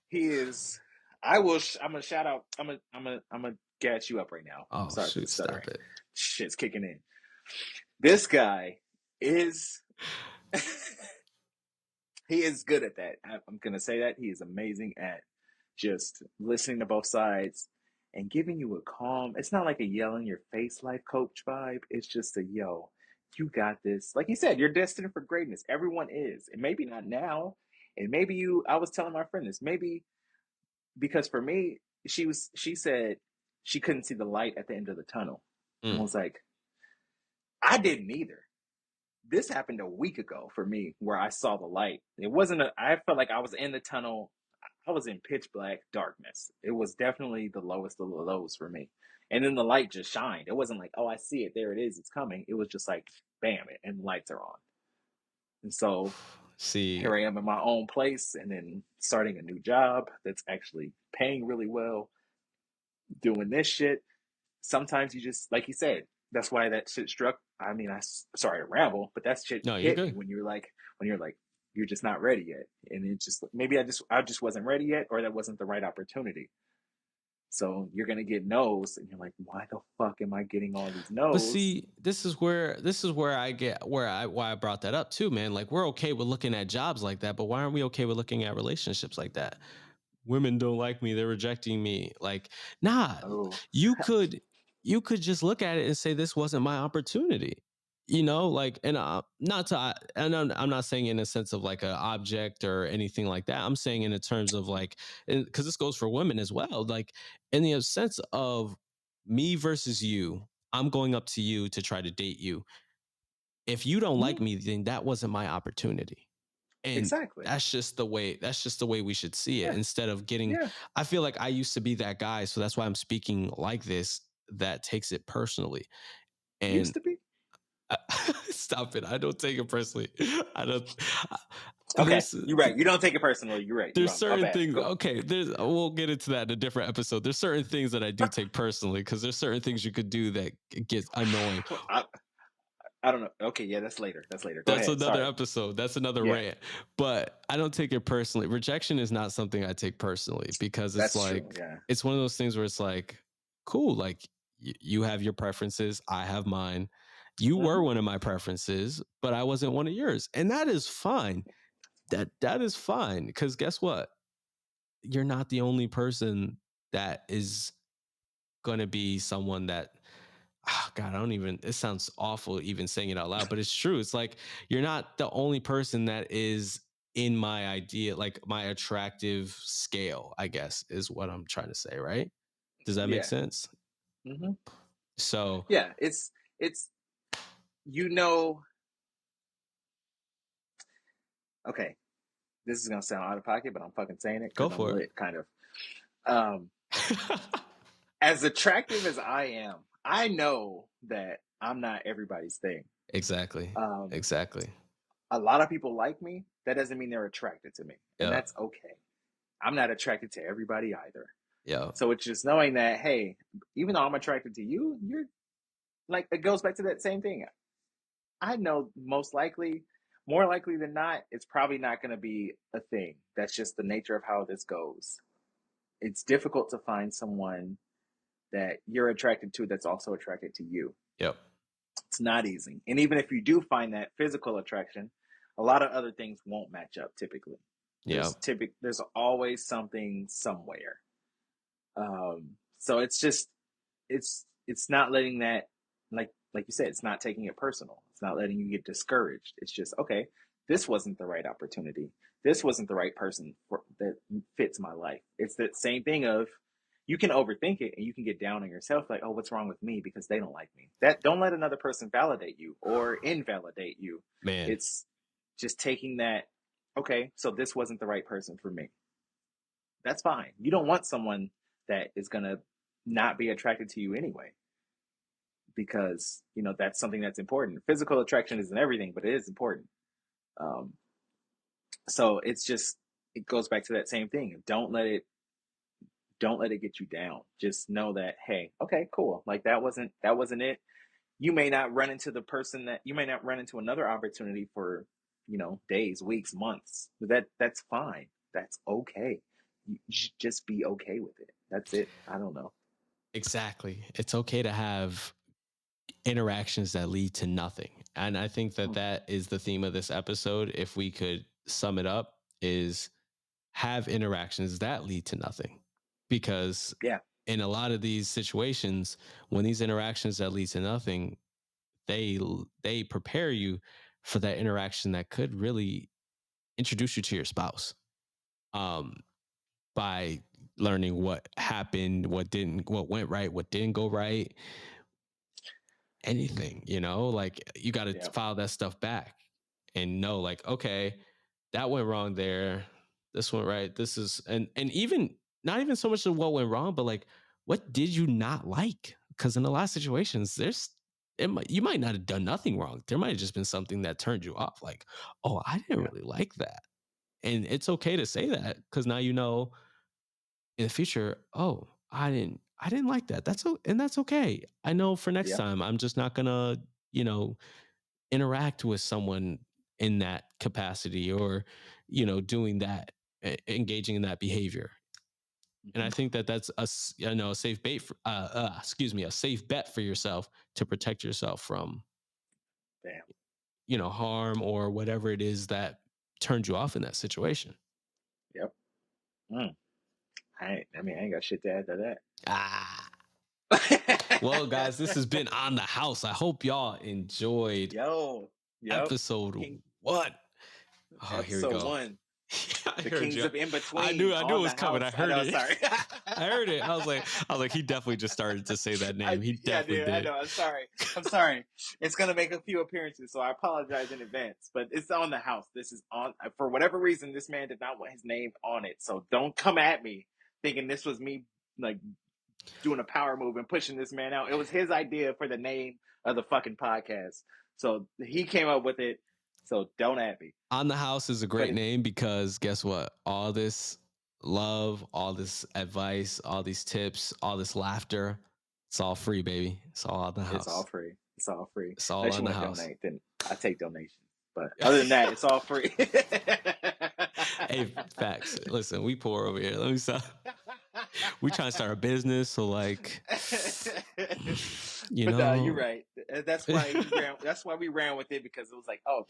He is. I will. I'm gonna shout out. I'm gonna gas you up right now. I'm Oh sorry for the shoot, stuttering. stop it. Shit's kicking in. This guy is. He is good at that. I'm going to say that. He is amazing at just listening to both sides and giving you a calm. It's not like a yell in your face life coach vibe. It's just a yo, you got this. Like you said, you're destined for greatness. Everyone is. And maybe not now. And maybe I was telling my friend this, maybe because for me, she said she couldn't see the light at the end of the tunnel. And I Mm. was like, I didn't either. This happened a week ago for me where I saw the light. I felt like I was in the tunnel. I was in pitch black darkness. It was definitely the lowest of the lows for me. And then the light just shined. It wasn't like, oh, I see it. There it is. It's coming. It was just like, bam, and the lights are on. And so See, here I am in my own place and then starting a new job that's actually paying really well, doing this shit. Sometimes you just, like you said, that's why that shit struck. I mean, sorry to ramble, but that shit no, you're hit me good. when you're like, you're just not ready yet, and it just maybe I just wasn't ready yet, or that wasn't the right opportunity. So you're gonna get no's, and you're like, why the fuck am I getting all these But no's? see, this is where I get why I brought that up too, man. Like we're okay with looking at jobs like that, but why aren't we okay with looking at relationships like that? Women don't like me, they're rejecting me. Like, nah, Oh, you could you could just look at it and say this wasn't my opportunity. Like, and not to, and I'm not saying in a sense of like an object or anything like that. I'm saying in the terms of like, because this goes for women as well. Like, in the sense of me versus you, I'm going up to you to try to date you. If you don't like mm, me, then that wasn't my opportunity. And exactly. that's just the way we should see it, Yeah, instead of getting, yeah. I feel like I used to be that guy, so that's why I'm speaking like this, that takes it personally. Used And to be. stop it. I don't take it personally. I don't Okay, there's you're right. You don't take it personally. You're right. You're there's wrong. My certain bad. things, Go. okay, we'll get into that in a different episode. There's certain things that I do take personally, because there's certain things you could do that gets annoying. I, I don't know. Okay, yeah, that's later. That's later. Go That's ahead. another Sorry. episode. That's another Yeah, rant. But I don't take it personally. Rejection is not something I take personally, because it's that's true. like, Yeah. it's one of those things where it's like, cool, like you have your preferences, I have mine. You were Hmm. one of my preferences, but I wasn't one of yours. And that is fine. That is fine, because guess what? You're not the only person that is going to be someone that God, I don't even, it sounds awful even saying it out loud, but it's true. It's like you're not the only person that is in my idea, like my attractive scale, I guess, is what I'm trying to say, right? Does that make Yeah. sense? Hmm. So Yeah. It's you know. Okay, this is gonna sound out of pocket, but I'm fucking saying it go because I'm for lit, kind of. Um, it. as attractive as I am, I know that I'm not everybody's thing. Exactly. Um, Exactly. a lot of people like me. That doesn't mean they're attracted to me, and Yeah. that's okay. I'm not attracted to everybody either. Yeah. So it's just knowing that, hey, even though I'm attracted to you, you're like, it goes back to that same thing. I know most likely, more likely than not, it's probably not going to be a thing. That's just the nature of how this goes. It's difficult to find someone that you're attracted to that's also attracted to you. Yep. It's not easy. And even if you do find that physical attraction, a lot of other things won't match up typically. Yep. There's always something somewhere. So it's just it's not letting that, like you said, it's not taking it personal. It's not letting you get discouraged. It's just, okay, this wasn't the right opportunity. This wasn't the right person that fits my life. It's that same thing of, you can overthink it and you can get down on yourself, like, oh, what's wrong with me because they don't like me. That, don't let another person validate you or invalidate you. Man. It's just taking that, okay, so this wasn't the right person for me. That's fine. You don't want someone that is going to not be attracted to you anyway, because that's something that's important. Physical attraction isn't everything, but it is important. um, so it goes back to that same thing. Don't let it get you down. Just know that, hey, okay, cool, like that wasn't it. You may not run into the person, that you may not run into another opportunity for days, weeks, months, but that's fine. That's okay. You just be okay with it. That's it. I don't know. Exactly. It's okay to have interactions that lead to nothing. And I think that Mm, that is the theme of this episode. If we could sum it up, is have interactions that lead to nothing. Because yeah. in a lot of these situations, when these interactions that lead to nothing, they prepare you for that interaction that could really introduce you to your spouse. Um, by learning what happened, what went right, what didn't go right, anything, like you got to Yeah. file that stuff back and know, like, okay, that went wrong there. This went right. This is, and even not even so much of what went wrong, but like, what did you not like? Because in a lot of situations, you might not have done nothing wrong. There might have just been something that turned you off. Like, oh, I didn't Yeah. really like that. And it's okay to say that, because now in the future, oh, I didn't like that. And that's okay. I know for next Yeah. time, I'm just not gonna, you know, interact with someone in that capacity, or, doing that, engaging in that behavior. And I Hmm. think that that's a safe bait for, a safe bet for yourself to protect yourself from, Damn. harm or whatever it is that turned you off in that situation. Yep. Mm. I ain't got shit to add to Ah. Well, that. guys, this has been On the House. I hope y'all enjoyed Yo. Yep. episode King, 1. Oh, here we episode go. one. I The heard kings you. of in I between knew it on the was coming. I house. I heard know. it. Sorry. I heard it. I was like, he definitely just started to say that name. He Yeah, definitely dude. I did. know. I'm sorry. I'm sorry. It's gonna make a few appearances, so I apologize in advance. But it's on the house. This is on, for whatever reason. This man did not want his name on it, so don't come at me thinking this was me, like, doing a power move and pushing this man out. It was his idea for the name of the fucking podcast, so he came up with it. So don't at me. On the House is a But great name because guess what? All this love, all this advice, all these tips, all this laughter, it's all free, baby. It's all on the it's all house. free. It's all free. It's all Unless on you the want to house. donate, then I take donations. But other than that, it's all free. Hey, facts. Listen, we poor over here. Let me stop. We trying to start a business, so like, you But no, you're know, right. That's why he ran. That's why we ran with it, because it was like, oh,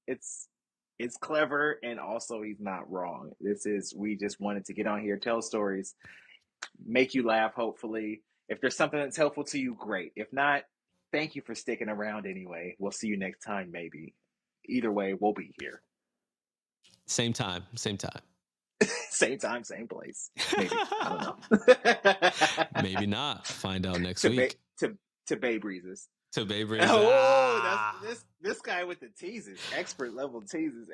it's clever, and also he's not wrong. We just wanted to get on here, tell stories, make you laugh. Hopefully, If there's something that's helpful to you, great. If not, thank you for sticking around anyway. We'll see you next time, maybe. Either way, we'll be here. Same time, same time. Same time, same place. Maybe. I don't know. Maybe not. Find out next to week. to Bay Breezes. To Bay Breeze. Oh, that's this guy with the teases, expert level teases.